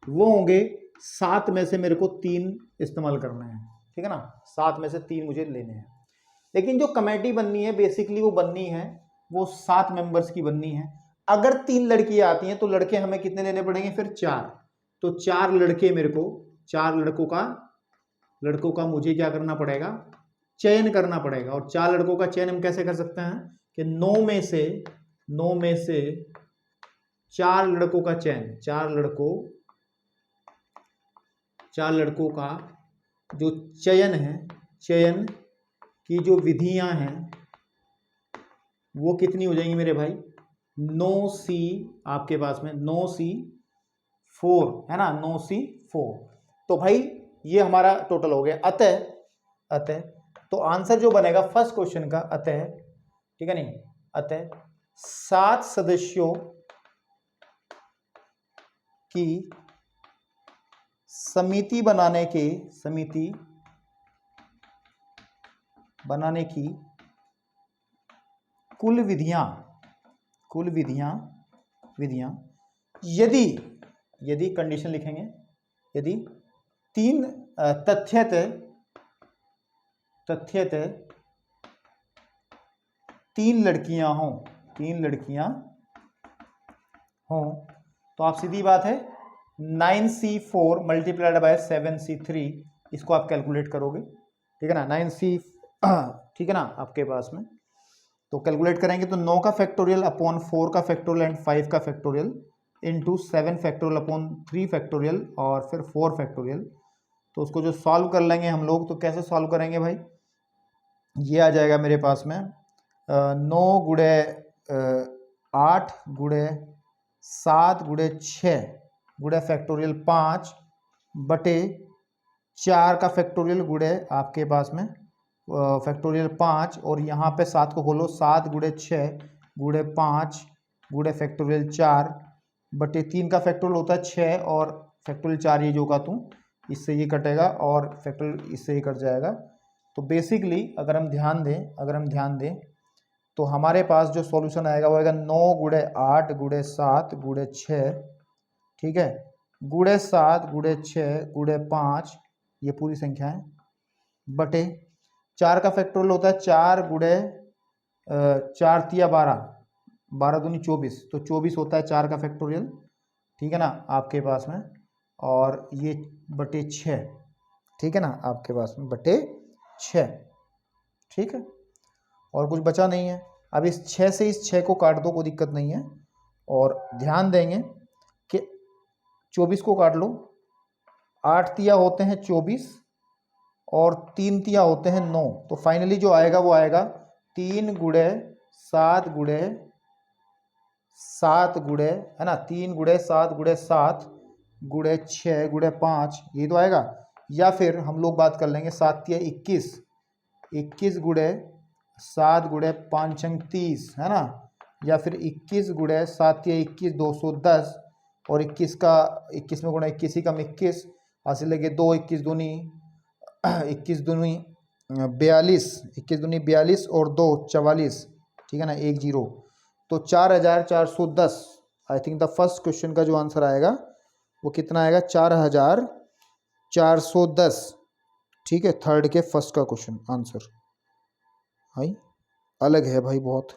वो होंगे 7 में से मेरे को 3 इस्तेमाल करना है, ठीक है ना। 7 में से 3 मुझे लेने हैं। लेकिन जो कमेटी बननी है बेसिकली वो 7 मेंबर्स की बननी है। अगर 3 लड़कियां आती हैं तो लड़के हमें कितने लेने पड़ेंगे फिर 4। तो 4 लड़के मेरे को, 4 लड़कों का मुझे क्या करना पड़ेगा, चयन करना पड़ेगा। और 4 लड़कों का चयन हम कैसे कर सकते हैं कि 9 में से 4 लड़कों का चयन, 4 लड़कों का जो चयन है, चयन की जो विधियां हैं वो कितनी हो जाएंगी मेरे भाई, 9C आपके पास में 9C4 है ना, 9C4। तो भाई ये हमारा टोटल हो गया। अतः तो आंसर जो बनेगा फर्स्ट क्वेश्चन का, अतः, ठीक है नहीं, अतः 7 सदस्यों की समिति बनाने की कुल विधियां यदि कंडीशन लिखेंगे, यदि 3 तथ्यतः 3 लड़कियां हों, तो आप सीधी बात है 9C4 मल्टीप्लाइड बाय 7C3 इसको आप कैलकुलेट करोगे, ठीक है ना, 9C ठीक है ना आपके पास में। तो कैलकुलेट करेंगे तो 9 का फैक्टोरियल अपॉन 4 का फैक्टोरियल एंड 5 का factorial into 7 factorial upon 3 factorial और फिर 4 फैक्टोरियल। तो उसको जो सॉल्व कर लेंगे हम लोग, तो कैसे सॉल्व करेंगे भाई, ये आ जाएगा मेरे पास में 9 गुणे 8 गुणे 7 गुणे 6 गुणे फैक्टोरियल 5 बटे 4 का फैक्टोरियल गुणे आपके पास में फैक्टोरियल 5 और यहाँ पे 7 को खोलो, 7 गुणे 6 गुणे 5 गुणे फैक्टोरियल 4 बटे 3 का फैक्टोरियल होता है 6 और फैक्टोरियल 4 ये जो का तू इससे ये कटेगा और फैक्टोरियल इससे ये कट जाएगा। तो बेसिकली अगर हम ध्यान दें तो हमारे पास जो सॉल्यूशन आएगा वो आएगा 9 गुणे 8 गुणे 7 गुणे 6, ठीक है, गुणे 7 गुणे 6 गुणे 5 ये पूरी संख्या है बटे 4 का फैक्टोरियल होता है 4 गुणे 4 तिया 12, 12 दूनी 24, तो 24 होता है 4 का फैक्टोरियल, ठीक है ना आपके पास में, और ये बटे 6, ठीक है ना आपके पास में, बटे 6, ठीक है, और कुछ बचा नहीं है। अब इस 6 से इस 6 को काट दो, कोई दिक्कत नहीं है, और ध्यान देंगे कि 24 को काट लो, 8 तिया होते हैं 24 और 3 तिया होते हैं 9, तो फाइनली जो आएगा वो आएगा 3 गुणे 7 गुणे 7 गुणे, है ना, 3 गुणे 7 गुणे 7 गुणे 6 गुणे 5 ये तो आएगा। या फिर हम लोग बात कर लेंगे 7 तिया 21, 21 गुणे 7 गुणे 5 छंग 30, है ना, या फिर 21 गुणे 7 तिया 21 210 और 21 का 21 में गुणा 21 ही कम 21 हासिल लगे 2, 21 दूनी 42, 21 दूनी 42 और 2 44, ठीक है ना, 1 0, तो 4410। I think the first question का जो आंसर आएगा वो कितना आएगा, 4410, ठीक है, थर्ड के फर्स्ट का क्वेश्चन आंसर। भाई अलग है भाई, बहुत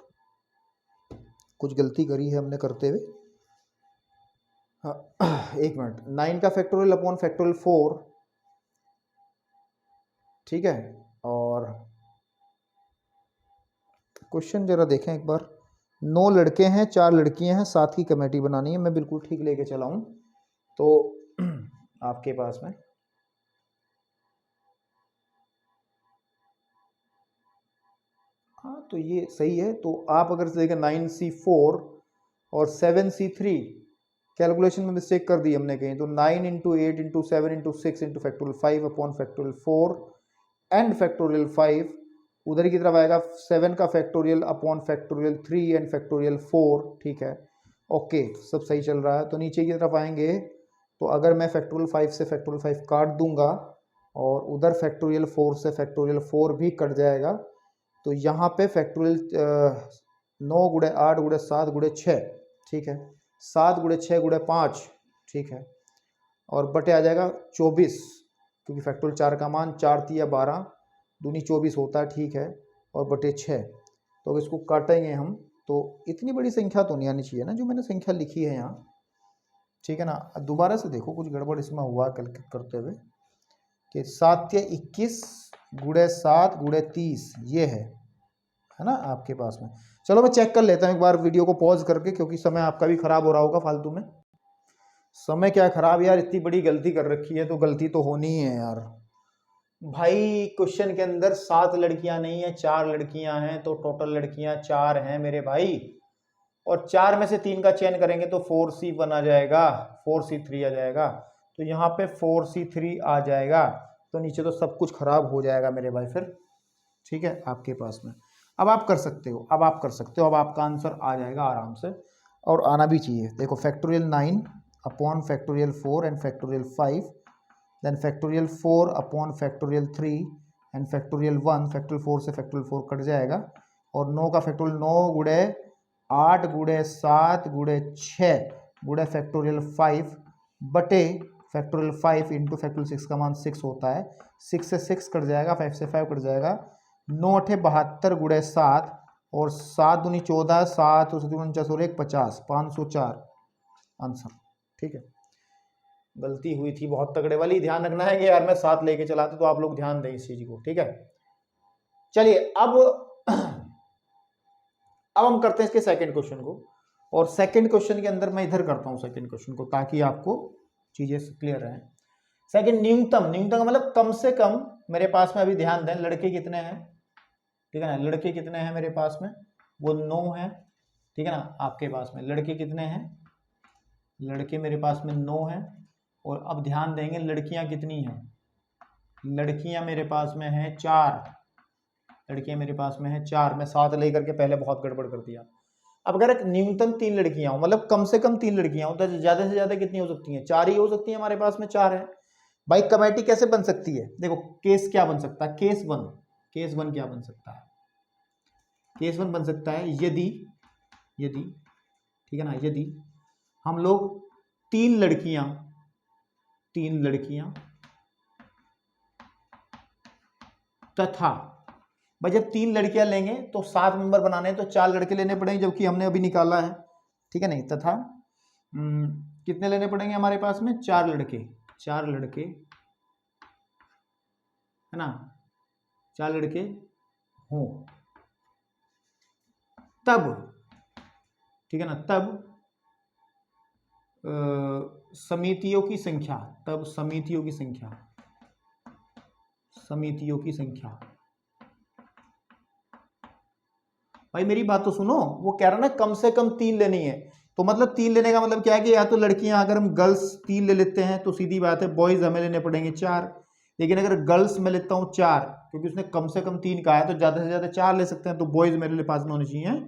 कुछ गलती करी है हमने करते हुए। एक मिनट, 9 का फैक्टोरियल अपॉन फैक्टोरियल 4, ठीक है, और क्वेश्चन जरा देखें एक बार। 9 लड़के हैं 4 लड़कियां हैं, 7 की कमेटी बनानी है, मैं बिल्कुल ठीक लेके चला हूं। तो आपके पास में हाँ तो ये सही है। तो आप अगर देखें 9C4 और 7C3 कैलकुलेशन में मिस्टेक कर दी हमने कहीं, तो 9 into 8 into 7 into 6 into factorial 5 upon factorial 4 and factorial 5, उधर की तरफ आएगा 7 का factorial upon factorial 3 and factorial 4, ठीक है, ओके, सब सही चल रहा है। तो नीचे की तरफ आएंगे तो अगर मैं फैक्टोरियल 5 से फैक्टोरियल 5 काट दूंगा और उधर फैक्टोरियल 4 से फैक्टोरियल 4 भी कट जाएगा, तो यहाँ पे फैक्टोरियल 9 गुणे 8 गुणे 7 गुणे 6, ठीक है, 7 गुणे 6 गुणे 5, ठीक है, और बटे आ जाएगा 24, क्योंकि फैक्टोरियल 4 का मान 4 तिया 12 दूनी 24 होता है, ठीक है, और बटे 6। तो अब इसको काटेंगे हम तो इतनी बड़ी संख्या तो नहीं आनी चाहिए ना जो मैंने संख्या लिखी है यहाँ, ठीक है ना। दोबारा से देखो कुछ गड़बड़ इसमें हुआ कैलकुलेट करते हुए कि 7 या 21 गुणे 7 गुणे 30 ये है ना आपके पास में। चलो मैं चेक कर लेता हूँ एक बार वीडियो को पॉज करके, क्योंकि समय आपका भी खराब हो रहा होगा फालतू में। समय क्या खराब यार, इतनी बड़ी गलती कर रखी है तो गलती तो होनी ही है यार। भाई क्वेश्चन के अंदर 7 लड़कियां नहीं है, 4 लड़कियां हैं, तो टोटल लड़कियां 4 हैं मेरे भाई। और 4 में से 3 का चयन करेंगे तो 4C1 आ जाएगा, 4C3 आ जाएगा, तो यहाँ पे 4C3 आ जाएगा। तो नीचे तो सब कुछ खराब हो जाएगा मेरे भाई फिर, ठीक है आपके पास में। अब आप कर सकते हो, अब आप कर सकते हो, अब आपका आंसर आ जाएगा आराम से, और आना भी चाहिए। देखो factorial 9 upon factorial 4 and factorial 5, then factorial 4 upon factorial 3 and factorial 1, factorial 4 से फैक्टोरियल 4 कट जाएगा, और 9 का फैक्टोरियल 9 गुणे 8 गुणे 7 गुणे 6 गुणे फैक्टोरियल 5 बटे फैक्टोरियल 5 इंटू फैक्टोरियल 6 का मान 6 होता है। 6 से 6 कट जाएगा, 5 से 5 कट जाएगा, 9 8 72 गुणे 7 और 7 दूनी 14, 7 49 और 1 50, 504 आंसर, ठीक है। गलती हुई थी बहुत तगड़े वाली, ध्यान रखना है कि यार मैं 7 लेके चलाता, तो आप लोग ध्यान दें इस चीज को, ठीक है। चलिए अब हम करते हैं इसके सेकंड क्वेश्चन को, और सेकंड क्वेश्चन के अंदर मैं इधर करता हूं सेकंड क्वेश्चन को ताकि आपको चीजें क्लियर रहें। सेकंड न्यूनतम, न्यूनतम मतलब कम से कम मेरे पास में, अभी ध्यान दें लड़के कितने हैं, ठीक है ना, लड़के कितने हैं मेरे पास में, वो 9 है, ठीक है ना। आपके पास में लड़के कितने हैं, लड़के मेरे पास में 9 हैं। और अब ध्यान देंगे लड़कियां कितनी हैं, लड़कियां मेरे पास में हैं 4, लड़कियां मेरे पास में हैं 4। मैं 7 लेकर के पहले बहुत गड़बड़ कर दिया। अब अगर न्यूनतम 3 लड़कियां हो, मतलब कम से कम 3 लड़कियां हो, तो ज्यादा से ज्यादा कितनी हो सकती हैं, 4 ही हो सकती है, हमारे पास में 4 है। भाई कमेटी कैसे बन सकती है, देखो केस क्या बन सकता है, केस वन क्या बन सकता है, केस 1 बन सकता है यदि ठीक है ना, यदि हम लोग 3 लड़कियां तथा, भाई जब 3 लड़कियां लेंगे तो 7 मेंबर बनाने हैं तो 4 लड़के लेने पड़ेंगे, जबकि हमने अभी निकाला है, ठीक है नहीं, तथा कितने लेने पड़ेंगे हमारे पास में, 4 लड़के है ना, 4 लड़के हों तब, ठीक है ना, तब समितियों की संख्या, भाई मेरी बात तो सुनो, वो कह रहा ना कम से कम 3 लेनी है, तो मतलब 3 लेने का मतलब क्या है कि या तो लड़कियां, अगर हम गर्ल्स 3 ले लेते हैं तो सीधी बात है बॉयज हमें लेने पड़ेंगे 4, लेकिन अगर गर्ल्स में लेता हूँ 4, क्योंकि उसने कम से कम 3 कहा है, तो ज्यादा से ज्यादा 4 ले सकते हैं, तो बॉयज मेरे पास में होने चाहिए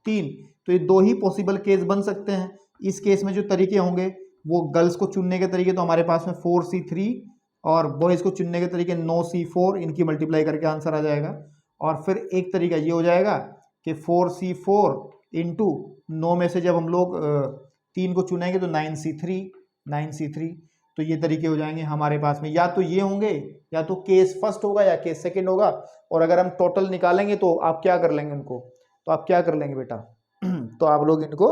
3। तो ये 2 ही पॉसिबल केस बन सकते हैं। इस केस में जो तरीके होंगे वो, गर्ल्स को चुनने के तरीके तो हमारे पास में 4C3, और बॉयज को चुनने के तरीके 9C4, इनकी मल्टीप्लाई करके आंसर आ जाएगा। और फिर एक तरीका ये हो जाएगा कि 4C4 इंटू 9 में से जब हम लोग 3 को चुनेंगे तो 9C3, तो ये तरीके हो जाएंगे हमारे पास में। या तो ये होंगे, या तो केस फर्स्ट होगा या केस सेकंड होगा। और अगर हम टोटल निकालेंगे तो आप क्या कर लेंगे उनको, तो आप क्या कर लेंगे बेटा तो आप लोग इनको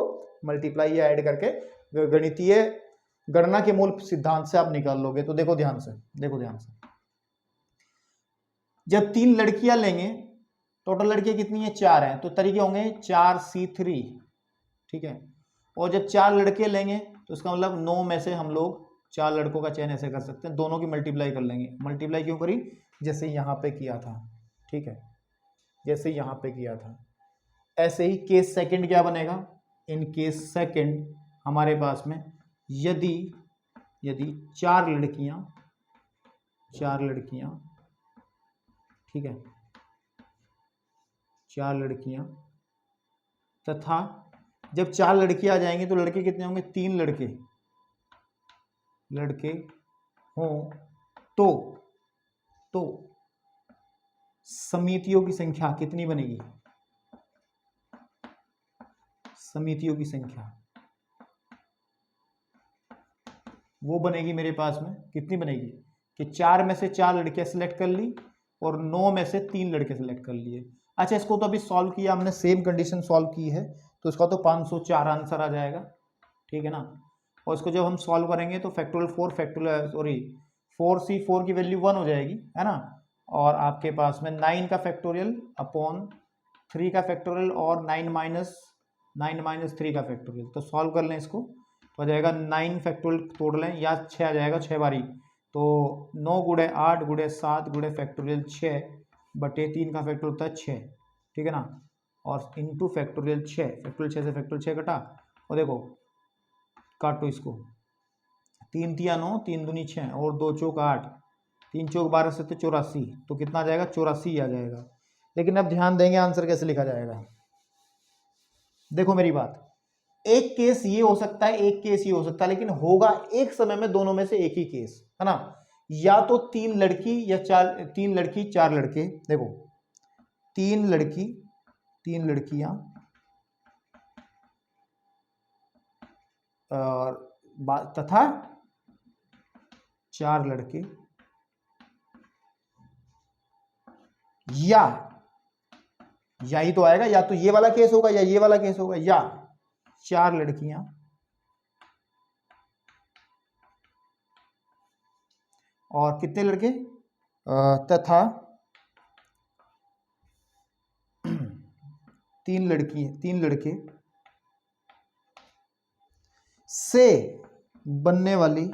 मल्टीप्लाई या ऐड करके गणितीय गणना के मूल सिद्धांत से आप निकाल लोगे। तो देखो ध्यान से, जब 3 लड़कियां लेंगे, टोटल लड़कियां कितनी है, 4 हैं, तो तरीके होंगे 4C3, ठीक है। और जब 4 लड़के लेंगे तो इसका मतलब 9 में से हम लोग 4 लड़कों का चयन ऐसे कर सकते हैं, दोनों की मल्टीप्लाई कर लेंगे। मल्टीप्लाई क्यों करी, जैसे यहां पे किया था, ठीक है, जैसे यहां पे किया था। ऐसे ही केस सेकंड क्या बनेगा, इन केस सेकंड हमारे पास में यदि 4 लड़कियां, ठीक है, 4 लड़कियां तथा जब 4 लड़कियां आ जाएंगी तो लड़के कितने होंगे, 3 लड़के हों तो समितियों की संख्या कितनी बनेगी, समितियों की संख्या वो बनेगी मेरे पास में, कितनी बनेगी कि 4 में से 4 लड़कियां सेलेक्ट कर ली और 9 में से 3 लड़के सेलेक्ट कर लिए, अच्छा, इसको तो अभी सॉल्व किया हमने, सेम कंडीशन सॉल्व की है, तो इसका तो 504 आंसर आ जाएगा, ठीक है ना। और इसको जब हम सॉल्व करेंगे तो फैक्टोरियल 4 की वैल्यू 1 हो जाएगी, है ना। और आपके पास में 9 का फैक्टोरियल अपॉन 3 का फैक्टोरियल और 9 माइनस 3 का फैक्टोरियल। तो सॉल्व कर लें इसको, तो आ जाएगा 9 फैक्टोरियल तोड़ लें, या 6 आ जाएगा 6 बारी, तो 9 गुणे 8 गुणे 7 गुणे फैक्टोरियल 6 बटे 3 का फैक्टोरियल होता है 6, ठीक है ना। और इंटू फैक्टोरियल 6, फैक्टोरियल 6 से फैक्टोरियल 6 कटा, और देखो काटो इसको, 3 तिया 9, 3 दूनी 6 और 2 चौक 8, 3 चौक 12 से तो 84, तो कितना आ जाएगा 84 आ जाएगा। लेकिन अब ध्यान देंगे आंसर कैसे लिखा जाएगा। देखो मेरी बात, एक केस ये हो सकता है, एक केस ये हो सकता है, लेकिन होगा एक समय में दोनों में से एक ही केस, है ना। या तो 3 लड़की या 3 लड़की 4 लड़के, देखो 3 लड़की 3 लड़कियां तथा 4 लड़के, या ही तो आएगा, या तो ये वाला केस होगा या ये वाला केस होगा, या 4 लड़कियां और कितने लड़के तथा 3 लड़के से बनने वाली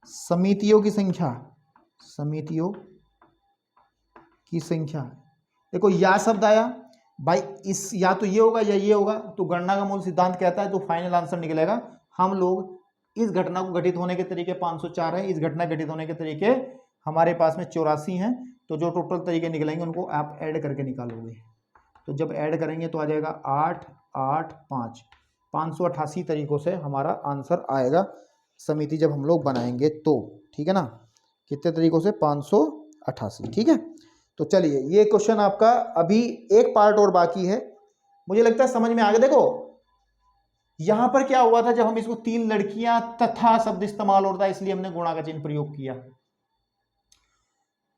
समितियों की संख्या। देखो या शब्द आया भाई, इस या तो ये होगा या ये होगा, तो गणना का मूल सिद्धांत कहता है तो फाइनल आंसर निकलेगा। हम लोग इस घटना को घटित होने के तरीके 504 है, इस घटना घटित होने के तरीके हमारे पास में 84 हैं, तो जो टोटल तरीके निकलेंगे उनको आप ऐड करके निकालोगे। तो जब ऐड करेंगे तो आ जाएगा 8 8 5, 588 तरीकों से हमारा आंसर आएगा समिति जब हम लोग बनाएंगे तो, ठीक है ना। कितने तरीकों से 588, ठीक है। तो चलिए ये क्वेश्चन आपका अभी एक पार्ट और बाकी है, मुझे लगता है समझ में आ गया। देखो यहां पर क्या हुआ था, जब हम इसको 3 लड़कियां तथा शब्द इस्तेमाल होता है इसलिए हमने गुणा का चिन्ह प्रयोग किया,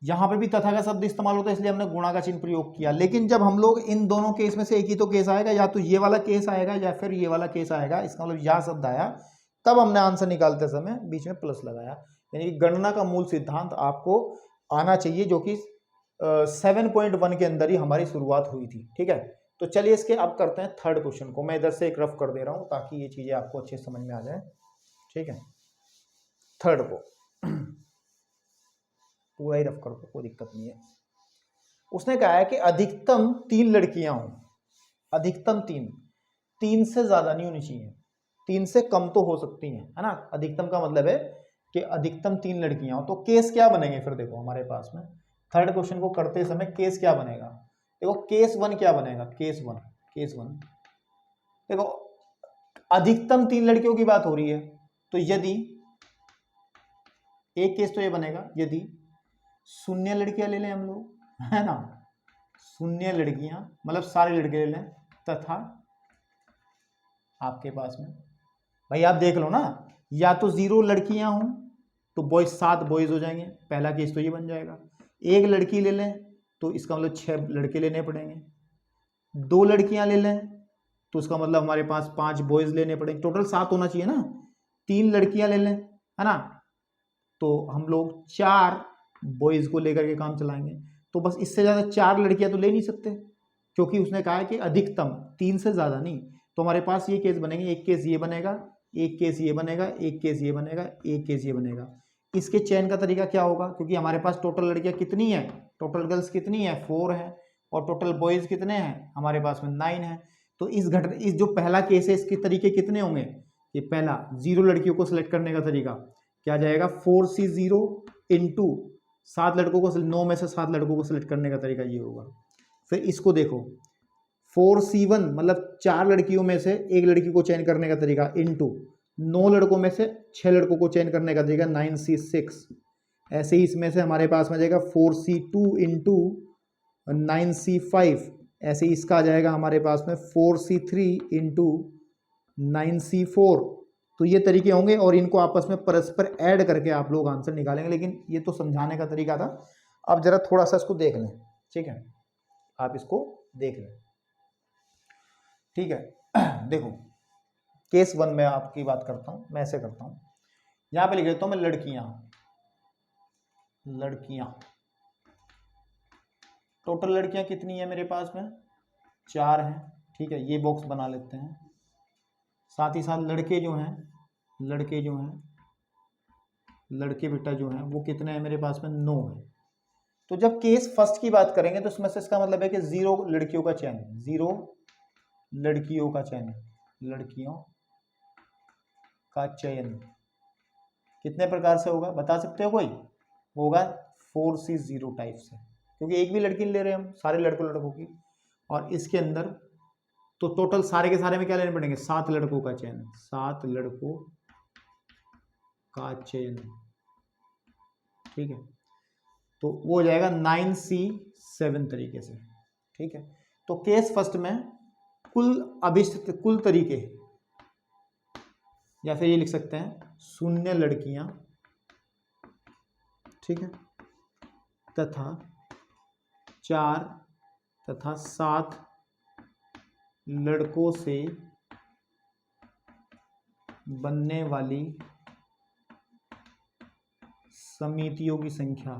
यहां पर भी तथा का शब्द इस्तेमाल होता है इसलिए हमने गुणा का चिन्ह प्रयोग किया। लेकिन जब हम लोग इन दोनों केस में से एक ही तो केस आएगा, या तो ये वाला केस आएगा या फिर ये वाला केस आएगा, इसका मतलब या शब्द आया, तब हमने आंसर निकालते समय बीच में प्लस लगाया। यानी कि गणना का मूल सिद्धांत आपको आना चाहिए, जो कि 7.1 के अंदर ही हमारी शुरुआत हुई थी, ठीक है। तो चलिए इसके अब करते हैं थर्ड क्वेश्चन को। मैं इधर से एक रफ कर दे रहा हूं ताकि ये चीजें आपको अच्छे समझ में आ जाए, ठीक है। थर्ड को पूरा ही रफ कर दो, कोई दिक्कत नहीं है। उसने कहा है कि अधिकतम 3 लड़कियां हों, अधिकतम 3 से ज्यादा नहीं होनी चाहिए, 3 से कम तो हो सकती हैं, है ना। अधिकतम का मतलब है कि अधिकतम 3 लड़कियां हो। तो केस क्या बनेंगे फिर, देखो हमारे पास में थर्ड क्वेश्चन को करते समय केस क्या बनेगा। देखो केस 1 क्या बनेगा, केस वन देखो अधिकतम 3 लड़कियों की बात हो रही है, तो यदि एक केस तो ये बनेगा, यदि शून्य लड़कियां ले लें हम लोग, है ना, शून्य लड़कियां मतलब सारे लड़के ले लें, तथा आपके पास में भाई आप देख लो ना, या तो 0 लड़कियां हों तो बॉयज 7 बॉयज हो जाएंगे, पहला केस तो ये बन जाएगा। एक लड़की ले लें तो इसका मतलब 6 लड़के लेने पड़ेंगे। 2 लड़कियां ले लें तो उसका मतलब हमारे पास 5 बॉयज लेने पड़ेंगे, टोटल 7 होना चाहिए ना। 3 लड़कियां ले लें, है ना, तो हम लोग 4 बॉयज को लेकर के काम चलाएंगे। तो बस इससे ज्यादा 4 लड़कियां तो ले नहीं सकते, क्योंकि उसने कहा है कि अधिकतम 3 से ज्यादा नहीं। तो हमारे पास ये केस बनेंगे, एक केस ये बनेगा, एक केस ये बनेगा, एक केस ये बनेगा, एक केस ये बनेगा। इसके चयन का तरीका क्या होगा, क्योंकि हमारे पास टोटल लड़कियां कितनी है, टोटल गर्ल्स कितनी है 4 है, और टोटल बॉयज कितने हैं हमारे पास में 9 है। तो इस जो पहला केस है इसके तरीके कितने होंगे, ये पहला 0 लड़कियों को सिलेक्ट करने का तरीका क्या जाएगा, 4C0 इंटू 7 लड़कों को, 9 में से 7 लड़कों को सिलेक्ट करने का तरीका ये होगा। फिर इसको देखो 4C1 मतलब 4 लड़कियों में से एक लड़की को चयन करने का तरीका, इंटू 9 लड़कों में से 6 लड़कों को चयन करने का तरीका 9C6। ऐसे ही इसमें से हमारे पास में जाएगा 4C2 इंटू 9C5। ऐसे ही इसका आ जाएगा हमारे पास में 4C3 इंटू 9C4। तो ये तरीके होंगे और इनको आपस में परस्पर ऐड करके आप लोग आंसर निकालेंगे। लेकिन ये तो समझाने का तरीका था, अब जरा थोड़ा सा इसको देख लें, ठीक है, आप इसको देख लें, ठीक है। देखो केस 1 में आपकी बात करता हूं, मैं ऐसे करता हूं, यहां पे लिख देता हूं मैं लड़कियां, टोटल लड़कियां कितनी है मेरे पास में, 4 हैं, ठीक है, ये बॉक्स बना लेते हैं। साथ ही साथ लड़के जो हैं लड़के बेटा जो हैं वो कितने हैं मेरे पास में, 9 है। तो जब केस फर्स्ट की बात करेंगे तो इसमें से इसका मतलब है कि 0 लड़कियों का चयन, 0 लड़कियों का चयन, लड़कियों का चयन कितने प्रकार से होगा बता सकते हो कोई, होगा 4C0 टाइप से, क्योंकि एक भी लड़की नहीं ले रहे हम, सारे लड़कों की। और इसके अंदर तो टोटल सारे के सारे में क्या लेने पड़ेंगे, 7 लड़कों का चयन, 7 लड़कों का चयन, ठीक है, तो वो हो जाएगा 9C7 तरीके से, ठीक है। तो केस फर्स्ट में कुल अभिष्ट कुल तरीके, या फिर ये लिख सकते हैं शून्य लड़कियां, ठीक है, तथा 4 तथा 7 लड़कों से बनने वाली समितियों की संख्या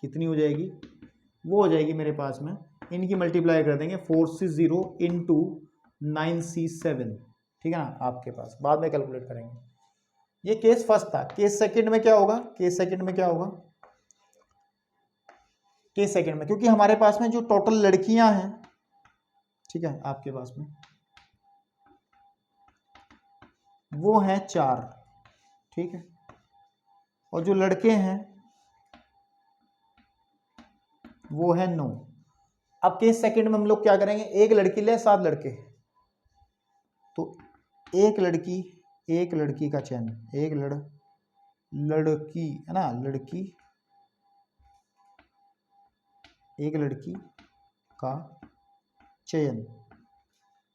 कितनी हो जाएगी, वो हो जाएगी मेरे पास में, इनकी मल्टीप्लाई कर देंगे 4C0 इंटू 9C7, ठीक है ना, आपके पास बाद में कैलकुलेट करेंगे। ये केस फर्स्ट था। केस सेकंड में क्या होगा, केस सेकंड में क्योंकि हमारे पास में जो टोटल लड़कियां हैं, ठीक है, आपके पास में वो हैं 4, ठीक है, और जो लड़के हैं वो है 9। अब केस सेकंड में हम लोग क्या करेंगे, एक लड़की ले 7 लड़के, तो एक लड़की का चयन, लड़की है ना, एक लड़की का चयन,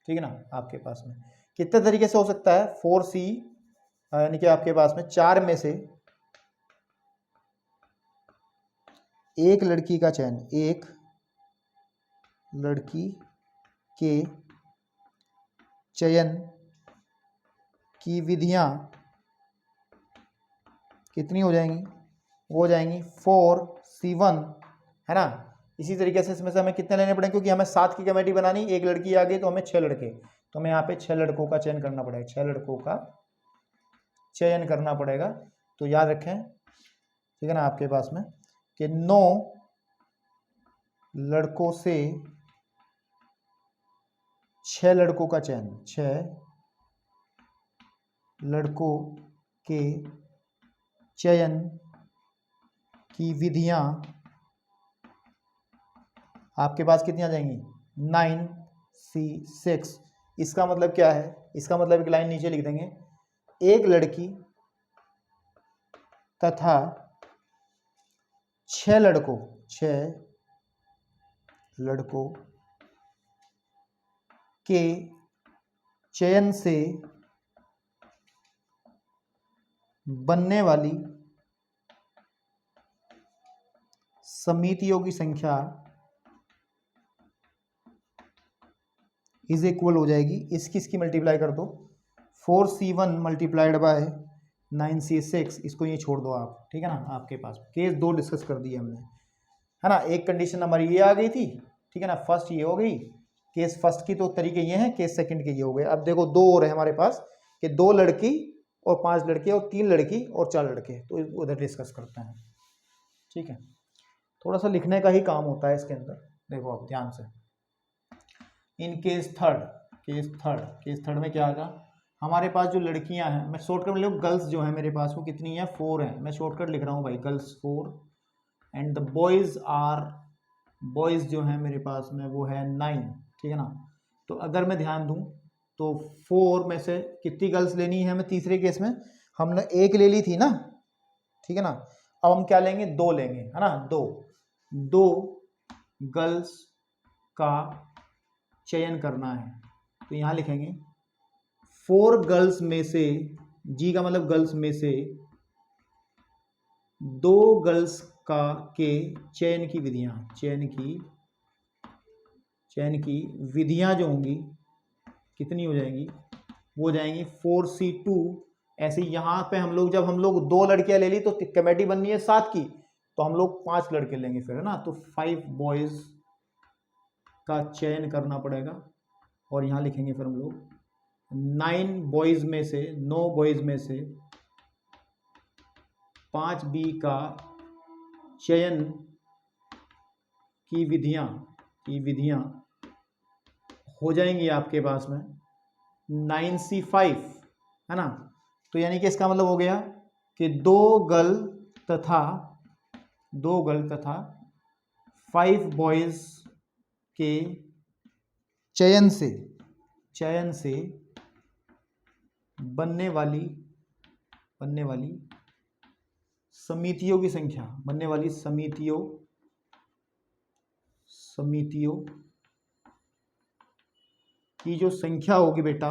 ठीक है ना, आपके पास में कितने तरीके से हो सकता है, 4C यानी कि आपके पास में 4 में से एक लड़की का चयन, एक लड़की के चयन की विधियां कितनी हो जाएंगी, वो हो जाएंगी 4C1, है ना। इसी तरीके से इसमें से हमें कितने लेने पड़ेंगे, क्योंकि हमें 7 की कमेटी बनानी, एक लड़की आ गई तो हमें 6 लड़के, तो हमें यहाँ पे 6 लड़कों का चयन करना पड़ेगा, 6 लड़कों का चयन करना पड़ेगा। तो याद रखें, ठीक है ना, आपके पास में कि 9 लड़कों से 6 लड़कों का चयन, 6 लड़कों के चयन की विधियां आपके पास कितनी आ जाएंगी, 9C6। इसका मतलब क्या है, इसका मतलब एक लाइन नीचे लिख देंगे, एक लड़की तथा 6 लड़कों के चयन से बनने वाली समितियों की संख्या इज इक्वल हो जाएगी, इसकी मल्टीप्लाई कर दो, 4C1 मल्टीप्लाइड बाय 9C6, इसको ये छोड़ दो आप, ठीक है ना। आपके पास केस 2 डिस्कस कर दिए हमने, है ना। एक कंडीशन हमारी ये आ गई थी, ठीक है ना, फर्स्ट ये हो गई, केस फर्स्ट की तो तरीके ये हैं, केस सेकंड के ये हो गए। अब देखो 2 और है हमारे पास कि 2 लड़की और 5 लड़के और 3 लड़की और 4 लड़के, तो उधर डिस्कस करते हैं, ठीक है। थोड़ा सा लिखने का ही काम होता है इसके अंदर, देखो आप ध्यान से। इन केस थर्ड में क्या आएगा, हमारे पास जो लड़कियां हैं, मैं शॉर्टकट में लिखूँ, गर्ल्स जो है मेरे पास वो कितनी है, 4 है, मैं शॉर्टकट लिख रहा हूँ भाई, गर्ल्स 4 एंड द बॉयज़ जो है मेरे पास में वो है 9, ठीक है ना। तो अगर मैं ध्यान दूं तो 4 में से कितनी गर्ल्स लेनी है हमें, तीसरे केस में हमने 1 ले ली थी ना, ठीक है ना। अब हम क्या लेंगे, 2 लेंगे, है ना, 2 गर्ल्स का चयन करना है, तो यहां लिखेंगे 4 गर्ल्स में से जी का मतलब गर्ल्स में से 2 गर्ल्स का के चयन की विधियां, चयन की विधियां जो होंगी कितनी हो जाएंगी, वो हो जाएंगी 4C2। ऐसे यहाँ पे जब हम लोग 2 लड़कियां ले ली तो कमेटी बननी है 7 की, तो हम लोग 5 लड़के लेंगे फिर, है ना। तो 5 बॉयज का चयन करना पड़ेगा और यहाँ लिखेंगे फिर हम लोग 9 बॉयज में से 5 बी का चयन की विधियां हो जाएंगी आपके पास में 9C5, है ना। तो यानी कि इसका मतलब हो गया कि 2 गर्ल तथा 5 बॉयज के चयन से बनने वाली समितियों की संख्या, समितियों की जो संख्या होगी बेटा,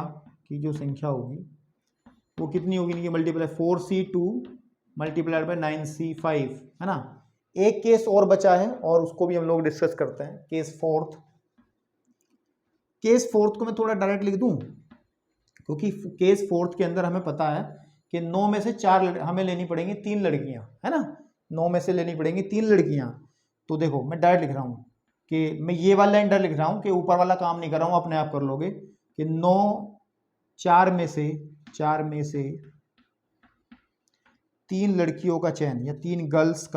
वो कितनी होगी, कि multiply 4C2 multiplied by 9C5, है ना। एक केस और बचा है और उसको भी हम लोग डिस्कस करते हैं। केस फोर्थ को मैं थोड़ा डायरेक्ट लिख दूं, क्योंकि केस फोर्थ के अंदर हमें पता है कि 9 में से 4 हमें लेनी पड़ेंगी 3 लड़कियां, है ना। 9 में से लेनी पड़ेंगी 3 लड़कियां। तो देखो मैं डायरेक्ट लिख रहा हूं कि मैं ये वाला लाइन डायरेक्ट लिख रहा हूं कि ऊपर वाला काम नहीं कर रहा हूं, अपने आप कर लोगे कि 4 में से 3 लड़कियों का चयन या 3 गर्ल्स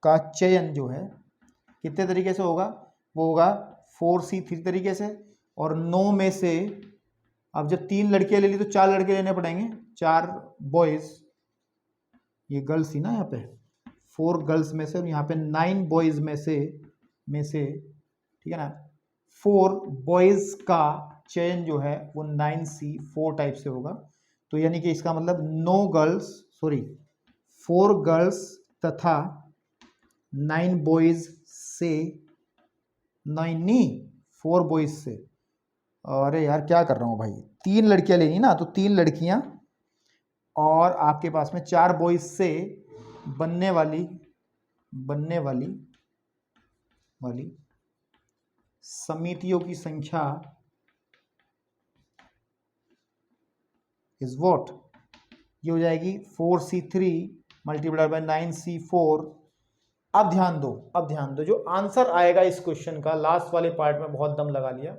का चयन जो है कितने तरीके से होगा, वो होगा 4C3 तरीके से। और 9 में से अब जब 3 लड़कियां ले ली तो 4 लड़के लेने पड़ेंगे, 4 बॉयज, ये गर्ल्स थी ना यहाँ पे, 4 गर्ल्स में से, और यहाँ पे 9 बॉयज में से ठीक है ना, 4 बॉयज का चयन जो है वो 9C4 टाइप से होगा। तो यानी कि इसका मतलब 4 गर्ल्स तथा 9 बॉयज से, 4 बॉयज से, अरे यार क्या कर रहा हूँ भाई, 3 लड़कियां लेनी ना, तो 3 लड़कियां और आपके पास में 4 बॉयज से बनने वाली समितियों की संख्या इज व्हाट, ये हो जाएगी 4C3 मल्टीप्लाइड बाय 9C4। अब ध्यान दो जो आंसर आएगा इस क्वेश्चन का, लास्ट वाले पार्ट में बहुत दम लगा लिया,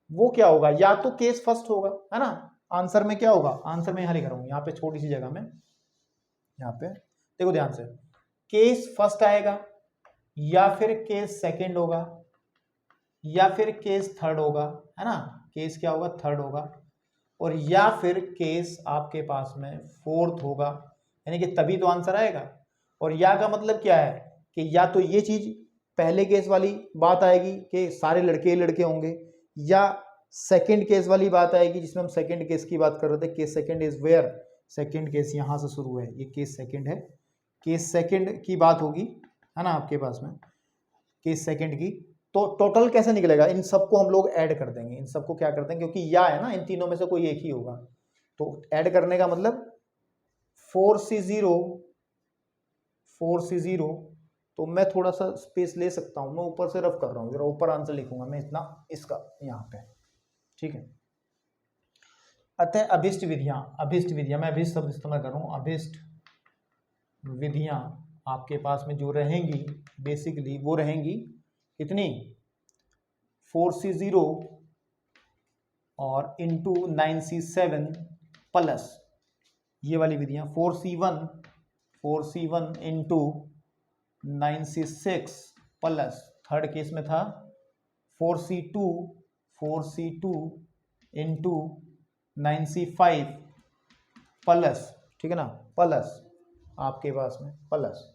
वो क्या होगा, या तो केस फर्स्ट होगा, है ना। आंसर में क्या होगा, आंसर में यहां लिख रहा हूं, यहाँ पे छोटी सी जगह में, यहाँ पे देखो ध्यान से, केस फर्स्ट आएगा या फिर केस सेकंड होगा या फिर केस थर्ड होगा, है ना। केस क्या होगा, थर्ड होगा, और या फिर केस आपके पास में फोर्थ होगा, यानी कि तभी तो आंसर आएगा। और या का मतलब क्या है कि या तो ये चीज पहले केस वाली बात आएगी कि सारे लड़के ही लड़के होंगे, या सेकंड केस वाली बात आएगी जिसमें हम सेकंड केस की बात कर रहे थे, case second is where, second case यहां से शुरू है, ये केस सेकंड है, केस सेकंड की बात होगी, है ना, आपके पास में केस सेकंड की। तो टोटल कैसे निकलेगा, इन सबको हम लोग ऐड कर देंगे, इन सबको क्या करते हैं, क्योंकि या है ना, इन तीनों में से कोई एक ही होगा, तो ऐड करने का मतलब 4C0, तो मैं थोड़ा सा स्पेस ले सकता हूं, मैं ऊपर से रफ कर रहा हूं, जरा ऊपर आंसर लिखूंगा मैं इतना, इसका यहाँ पे, ठीक है। अतः अभिष्ट विधियां, मैं अभिष्ट शब्द इस्तेमाल कर रहा हूं, अभिष्ट विधियां आपके पास में जो रहेंगी बेसिकली वो रहेंगी कितनी, 4C0 और इंटू 9C7 प्लस ये वाली विधियां 4C1 into 9C6 plus third case में था 4C2 इंटू 9C5 प्लस, ठीक है ना, प्लस आपके पास में प्लस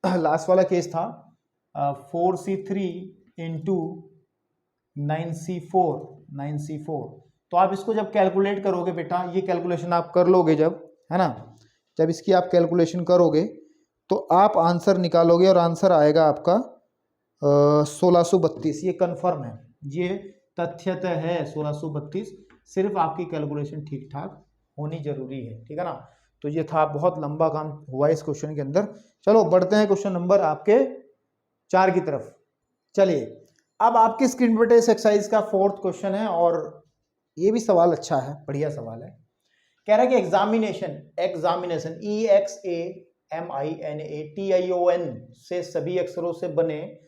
लास्ट वाला केस था 4C3 इंटू 9C4। तो आप इसको जब कैलकुलेट करोगे बेटा, ये कैलकुलेशन आप कर लोगे जब, है ना, जब इसकी आप कैलकुलेशन करोगे तो आप आंसर निकालोगे और आंसर आएगा आपका 1632, ये कंफर्म है, ये तथ्यतः है 1632, सिर्फ आपकी कैलकुलेशन ठीक ठाक होनी जरूरी है, ठीक है ना। तो ये था, बहुत लंबा काम हुआ इस क्वेश्चन के अंदर। चलो बढ़ते हैं क्वेश्चन नंबर आपके 4 की तरफ। चलिए, अब आपकी स्क्रीन पर इस एक्सरसाइज का 4th क्वेश्चन है, और ये भी सवाल अच्छा है, बढ़िया सवाल है। कह रहा है कि एग्जामिनेशन EXAMINATION से सभी अक्षरों से बने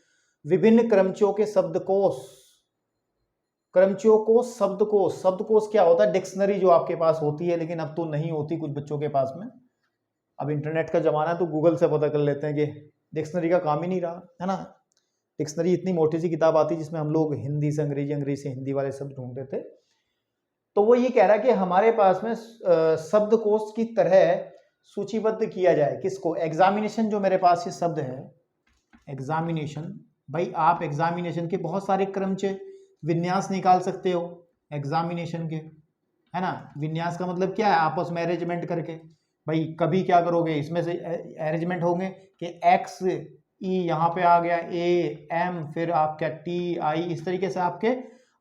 विभिन्न क्रमचियों के शब्दकोश क्या होता है? डिक्शनरी जो आपके पास होती है, लेकिन अब तो नहीं होती कुछ बच्चों के पास में। अब इंटरनेट का जमाना है तो गूगल से पता कर लेते हैं कि डिक्शनरी का काम ही नहीं रहा है ना। डिक्शनरी इतनी मोटी सी किताब आती जिसमें हम लोग हिंदी से अंग्रेजी, अंग्रेजी से हिंदी वाले शब्द ढूंढते थे। तो वो ये कह रहा है कि हमारे पास में शब्दकोश की तरह सूचीबद्ध किया जाए किसको? एग्जामिनेशन, जो मेरे पास ये शब्द है एग्जामिनेशन। भाई आप एग्जामिनेशन के बहुत सारे क्रमचय विन्यास निकाल सकते हो एग्जामिनेशन के, है ना। विन्यास का मतलब क्या है? आपस में अरेंजमेंट करके। भाई कभी क्या करोगे, इसमें से अरेंजमेंट होंगे कि एक्स ई यहाँ पे आ गया, ए एम, फिर आपका टी आई, इस तरीके से आपके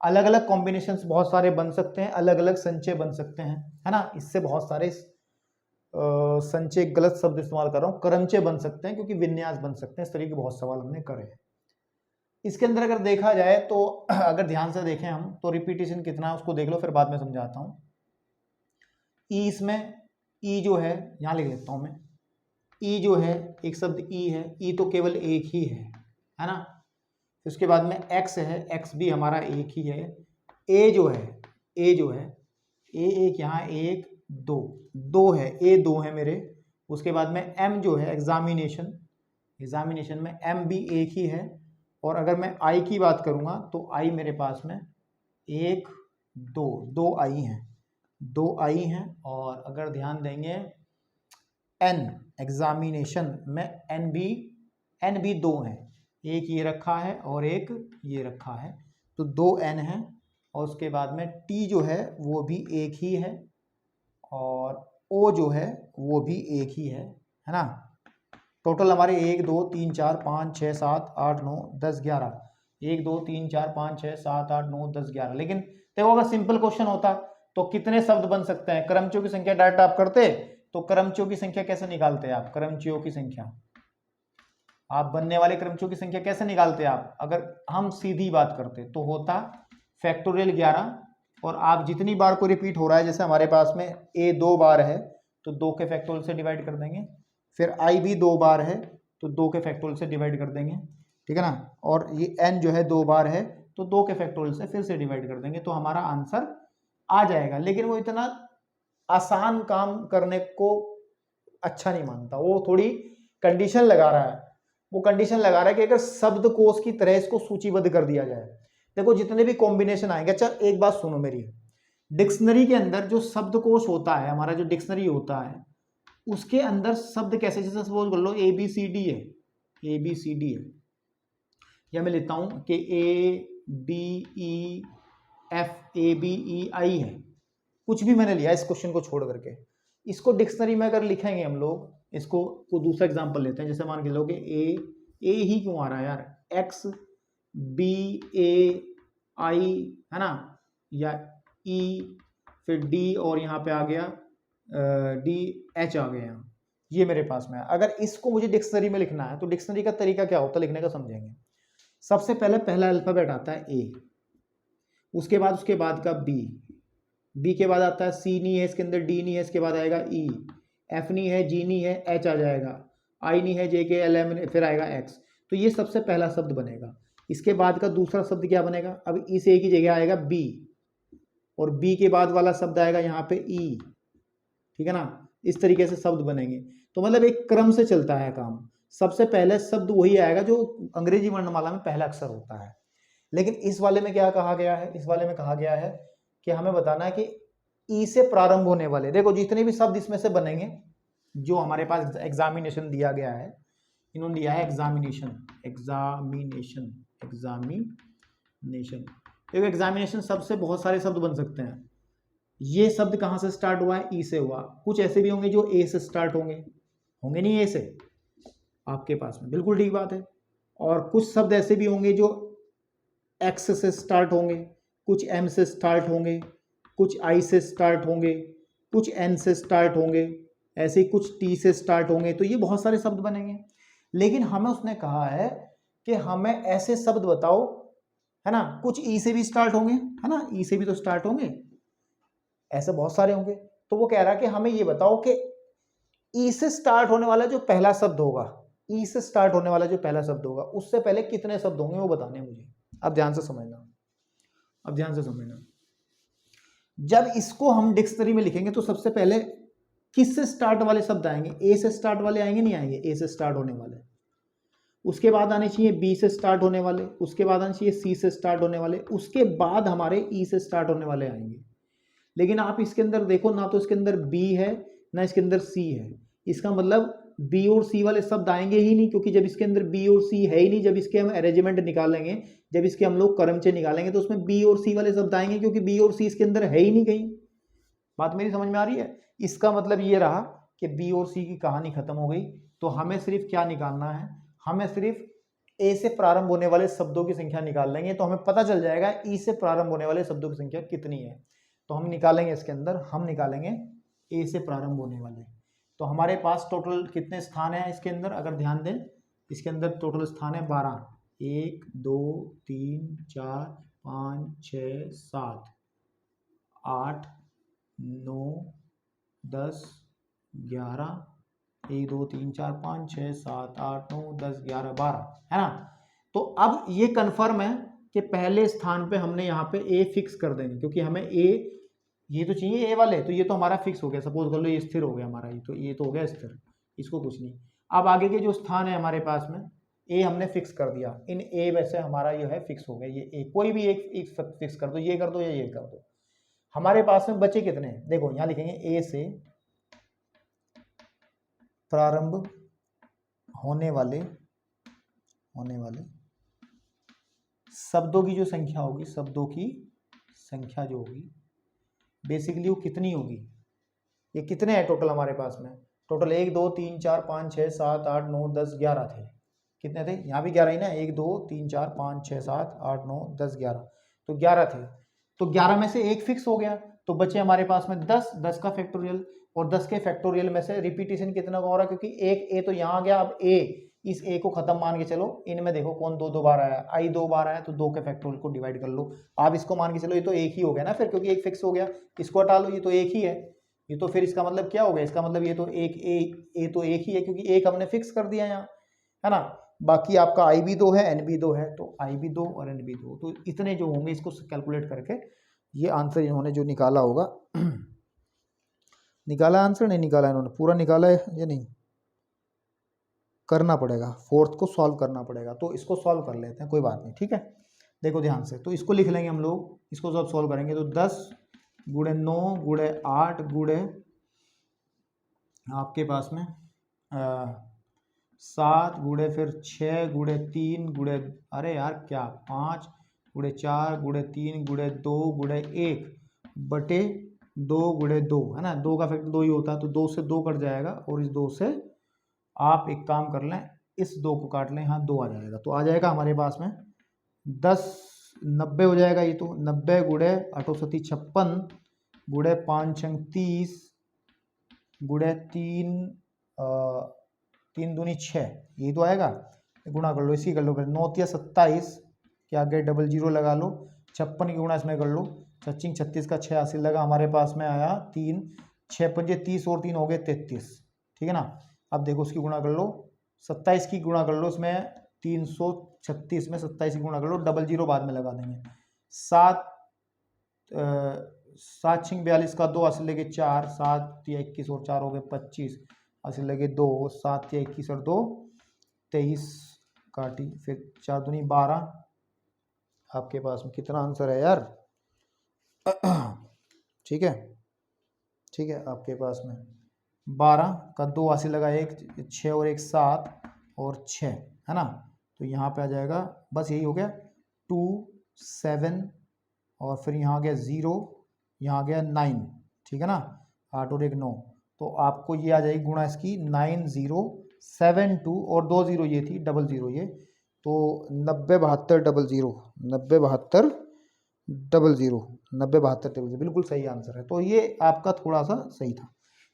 अलग अलग कॉम्बिनेशंस बहुत सारे बन सकते हैं, अलग अलग संचय बन सकते हैं, है ना। इससे बहुत सारे संचय, गलत शब्द इस्तेमाल कर रहा हूँ, क्रमचय बन सकते हैं, क्योंकि विन्यास बन सकते हैं। इस तरीके के बहुत सवाल हमने करे हैं इसके अंदर। अगर देखा जाए तो अगर ध्यान से देखें हम, तो रिपीटेशन कितना है उसको देख लो, फिर बाद में समझाता हूँ। ई, इसमें ई जो है, यहाँ लिख लेता हूँ मैं, ई जो है, एक शब्द ई है, ई तो केवल एक ही है ना। उसके बाद में एक्स है, एक्स भी हमारा एक ही है। ए जो है, ए एक, यहाँ एक दो है, ए दो है मेरे। उसके बाद में एम जो है, एग्जामिनेशन में एम भी एक ही है। और अगर मैं आई की बात करूँगा तो आई मेरे पास में एक, दो आई हैं। और अगर ध्यान देंगे एन, एग्जामिनेशन में एन भी 2 हैं, एक ये रखा है और एक ये रखा है, तो 2 एन है। और उसके बाद में टी जो है वो भी एक ही है, और ओ जो है वो भी एक ही है ना। टोटल हमारे 1 2 3 4 5 6 7 8 9 10 11, 1 2 3 4 5 6 7 8 9 10 11। लेकिन देखो अगर सिंपल क्वेश्चन होता तो कितने शब्द बन सकते हैं? क्रमचियों की संख्या डायरेक्ट आप करते तो क्रमचियों की संख्या कैसे निकालते हैं आप? क्रमचियों की संख्या, आप बनने वाले क्रमचियों की संख्या कैसे निकालते आप? अगर हम सीधी बात करते तो होता फैक्टोरियल 11, और आप जितनी बार को रिपीट हो रहा है, जैसे हमारे पास में ए 2 बार है तो 2 के फैक्टोरियल से डिवाइड कर देंगे, फिर आई भी 2 बार है तो 2 के फैक्टोरियल से डिवाइड कर देंगे, ठीक है ना। और ये एन जो है 2 बार है तो 2 के फैक्टोरियल से फिर से डिवाइड कर देंगे, तो हमारा आंसर आ जाएगा। लेकिन वो इतना आसान काम करने को अच्छा नहीं मानता, वो थोड़ी कंडीशन लगा रहा है। वो कंडीशन लगा रहा है कि अगर शब्दकोश की तरह इसको सूचीबद्ध कर दिया जाए। देखो जितने भी कॉम्बिनेशन आएंगे, अच्छा एक बात सुनो मेरी, डिक्शनरी के अंदर जो शब्दकोश होता है, हमारा जो डिक्शनरी होता है, उसके अंदर शब्द कैसे, जैसे सपोज कर लो ABCD है, ABCD है, या मैं लेता हूं कि ABEFABEI है, कुछ भी मैंने लिया इस क्वेश्चन को छोड़ करके। इसको डिक्शनरी में अगर लिखेंगे हम लोग, इसको को दूसरा एग्जांपल लेते हैं, जैसे मान के लो कि ए ही क्यों आ रहा है यार, XBAI है ना, या E, फिर D, और यहाँ पे आ गया DH आ गया यहाँ, ये मेरे पास में है। अगर इसको मुझे डिक्शनरी में लिखना है तो डिक्शनरी का तरीका क्या होता है लिखने का, समझेंगे। सबसे पहले पहला अल्फाबेट आता है A, उसके बाद का B के बाद आता है C, नहीं है इसके अंदर, D नहीं है, इसके बाद आएगा E, F नहीं है, G नहीं है, H आ जाएगा, I नहीं है, JK LM, फिर आएगा X। तो ये सबसे पहला शब्द बनेगा। इसके बाद का दूसरा शब्द क्या बनेगा? अब इस A की जगह आएगा B, और B के बाद वाला शब्द आएगा यहाँ पे E, ठीक है ना। इस तरीके से शब्द बनेंगे। तो मतलब एक क्रम से चलता है काम। सबसे पहले शब्द वही आएगा जो अंग्रेजी वर्णमाला में पहला अक्षर होता है। लेकिन इस वाले में क्या कहा गया है? इस वाले में कहा गया है कि हमें बताना है कि ई से प्रारंभ होने वाले, देखो जितने भी शब्द इसमें से बनेंगे, जो हमारे पास एग्जामिनेशन दिया गया है, इन्होंने दिया है एग्जामिनेशन। देखो एग्जामिनेशन सबसे बहुत सारे शब्द बन सकते हैं। ये शब्द कहाँ से स्टार्ट हुआ है? ई से हुआ। कुछ ऐसे भी होंगे जो ए से स्टार्ट होंगे नहीं ए से आपके पास में, बिल्कुल ठीक बात है। और कुछ शब्द ऐसे भी होंगे जो एक्स से स्टार्ट होंगे, कुछ M से स्टार्ट होंगे, कुछ I से स्टार्ट होंगे, कुछ N से स्टार्ट होंगे, ऐसे ही कुछ T से स्टार्ट होंगे। तो ये बहुत सारे शब्द बनेंगे। लेकिन हमें उसने कहा है कि हमें ऐसे शब्द बताओ, है ना, कुछ ई से भी स्टार्ट होंगे, है ना, ई से भी तो स्टार्ट होंगे, ऐसे बहुत सारे होंगे। तो वो कह रहा है कि हमें ये बताओ कि ई से स्टार्ट होने वाला जो पहला शब्द होगा, ई से स्टार्ट होने वाला जो पहला शब्द होगा, उससे पहले कितने शब्द होंगे वो बताने हैं मुझे। अब ध्यान से समझना, अब ध्यान से समझना। जब इसको हम डिक्शनरी में लिखेंगे तो सबसे पहले किस से स्टार्ट वाले शब्द आएंगे? ए से स्टार्ट वाले आएंगे, नहीं आएंगे? ए से स्टार्ट होने वाले। उसके बाद आने चाहिए बी से स्टार्ट होने वाले, उसके बाद आने चाहिए सी से स्टार्ट होने वाले, उसके बाद हमारे ई से स्टार्ट होने वाले आएंगे। लेकिन आप इसके अंदर देखो ना, तो इसके अंदर बी है ना इसके अंदर सी है। इसका मतलब बी और सी वाले शब्द आएंगे ही नहीं, क्योंकि जब इसके अंदर बी और सी है ही नहीं, जब इसके हम अरेंजमेंट निकालेंगे, जब इसके हम लोग क्रमचय निकालेंगे, तो उसमें बी और सी वाले शब्द आएंगे, क्योंकि बी और सी इसके अंदर है ही नहीं कहीं। बात मेरी समझ में आ रही है? इसका मतलब ये रहा कि बी और सी की कहानी खत्म हो गई। तो हमें सिर्फ क्या निकालना है? हमें सिर्फ ए से प्रारंभ होने वाले शब्दों की संख्या निकाल लेंगे, तो हमें पता चल जाएगा ई से प्रारंभ होने वाले शब्दों की संख्या कितनी है। तो हम निकालेंगे, इसके अंदर हम निकालेंगे ए से प्रारंभ होने वाले। तो हमारे पास टोटल कितने स्थान हैं इसके अंदर? अगर ध्यान दें, इसके अंदर टोटल स्थान है 12। 1 2 3 4 5 6 7 8 9 10 11, 1 2 3 4 5 6 7 8 9 10 11 12, है ना। तो अब ये कन्फर्म है कि पहले स्थान पे हमने यहाँ पे ए फिक्स कर देंगे, क्योंकि हमें ए ये तो चाहिए ए वाले, तो ये तो हमारा फिक्स हो गया। सपोज कर लो ये स्थिर हो गया हमारा, ये तो हो गया स्थिर, इसको कुछ नहीं। अब आगे के जो स्थान है हमारे पास में, ए हमने फिक्स कर दिया, इन ए वैसे हमारा जो है फिक्स हो गया। ये ए कोई भी एक फिक्स कर दो, ये कर दो या ये कर दो। हमारे पास में बचे कितने? देखो यहाँ लिखेंगे ए से प्रारंभ होने वाले शब्दों की जो संख्या होगी, शब्दों की संख्या जो होगी बेसिकली वो कितनी होगी? ये कितने हैं टोटल हमारे पास में? टोटल 1 2 3 4 5 6 7 8 9 10 11 थे। कितने थे? यहाँ भी 11 ही ना, 1 2 3 4 5 6 7 8 9 10 11, तो 11 थे। तो 11 में से एक फिक्स हो गया, तो बचे हमारे पास में 10, 10 का फैक्टोरियल, और 10 के फैक्टोरियल में से रिपीटेशन कितना का हो रहा है? क्योंकि एक ए तो यहाँ आ गया, अब ए, इस ए को खत्म मान के चलो, इनमें देखो कौन दो बार आया, आई 2 बार आया, तो 2 के फैक्टोरियल को डिवाइड कर लो। आप इसको मान के चलो ये तो एक ही हो गया ना फिर, क्योंकि एक फिक्स हो गया, इसको हटा लो, ये तो एक ही है। ये तो फिर इसका मतलब क्या हो गया? इसका मतलब ये तो एक ए तो एक ही है, क्योंकि एक हमने फिक्स कर दिया यहाँ, है ना। बाकी आपका आई भी 2 है, एन भी 2 है, तो आई भी 2 और एन भी 2, तो इतने जो होंगे इसको कैलकुलेट करके ये आंसर इन्होंने जो निकाला होगा निकाला आंसर, नहीं निकाला इन्होंने, पूरा निकाला है या नहीं? करना पड़ेगा, फोर्थ को सॉल्व करना पड़ेगा। तो इसको सॉल्व कर लेते हैं, कोई बात नहीं, ठीक है। देखो ध्यान से, तो इसको लिख लेंगे हम लोग, इसको जब सॉल्व करेंगे तो 10 गुणे 9 गुणे 8 गुणे आपके पास में 7 गुणे फिर 6 गुणे 3 गुणे, अरे यार क्या, 5 गुणे 4 गुणे 3 गुणे 2 गुणे 1 बटे 2 गुणे 2, है ना। 2 का फैक्टर 2 ही होता है, तो 2 से 2 कट जाएगा, और इस 2 से आप एक काम कर लें, इस 2 को काट लें, यहाँ 2 आ जाएगा, तो आ जाएगा हमारे पास में 10 90 हो जाएगा। ये तो 90 गुणे 8 सती 56 गुणे 5 छंग 30 गुणे 3 दूनी 6, ये तो आएगा। गुणा कर लो, इसी कर लो, फिर 9 या 27 के आगे डबल जीरो लगा लो, 56 की गुणा इसमें कर लो, 25 36 का 6 80 लगा, हमारे पास में आया 3 6 पंजे 30 और 3 हो गए 33, ठीक है ना। अब देखो उसकी गुणा कर लो, 27 की गुणा कर लो, इसमें 336 में 27 की गुणा कर लो, डबल जीरो बाद में लगा देंगे। 7 6 42 का 2 80 लगे 4, 7 या 21 और 4 हो गए 25, 80 लगे 2, 7 या 21 और 2 23 काटी, फिर 4 दूनी 12। आपके पास में कितना आंसर है यार? ठीक है, ठीक है, आपके पास में 12 का 2 80 लगा, 1 6 और 1 7 और 6, है ना। तो यहाँ पे आ जाएगा, बस यही हो गया, 2 7 और फिर यहाँ आ गया 0, यहाँ आ गया 9, ठीक है ना, 8 और 1 9, तो आपको ये आ जाएगी गुणा इसकी 9 0 7 2 और 2 0 ये थी, डबल जीरो ये, तो 90 72 00, 90 72 00, 90 72 00, बिल्कुल सही आंसर है। तो ये आपका थोड़ा सा सही था।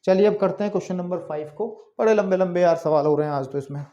चलिए अब करते हैं क्वेश्चन नंबर 5 को। बड़े लंबे लंबे यार सवाल हो रहे हैं आज तो इसमें।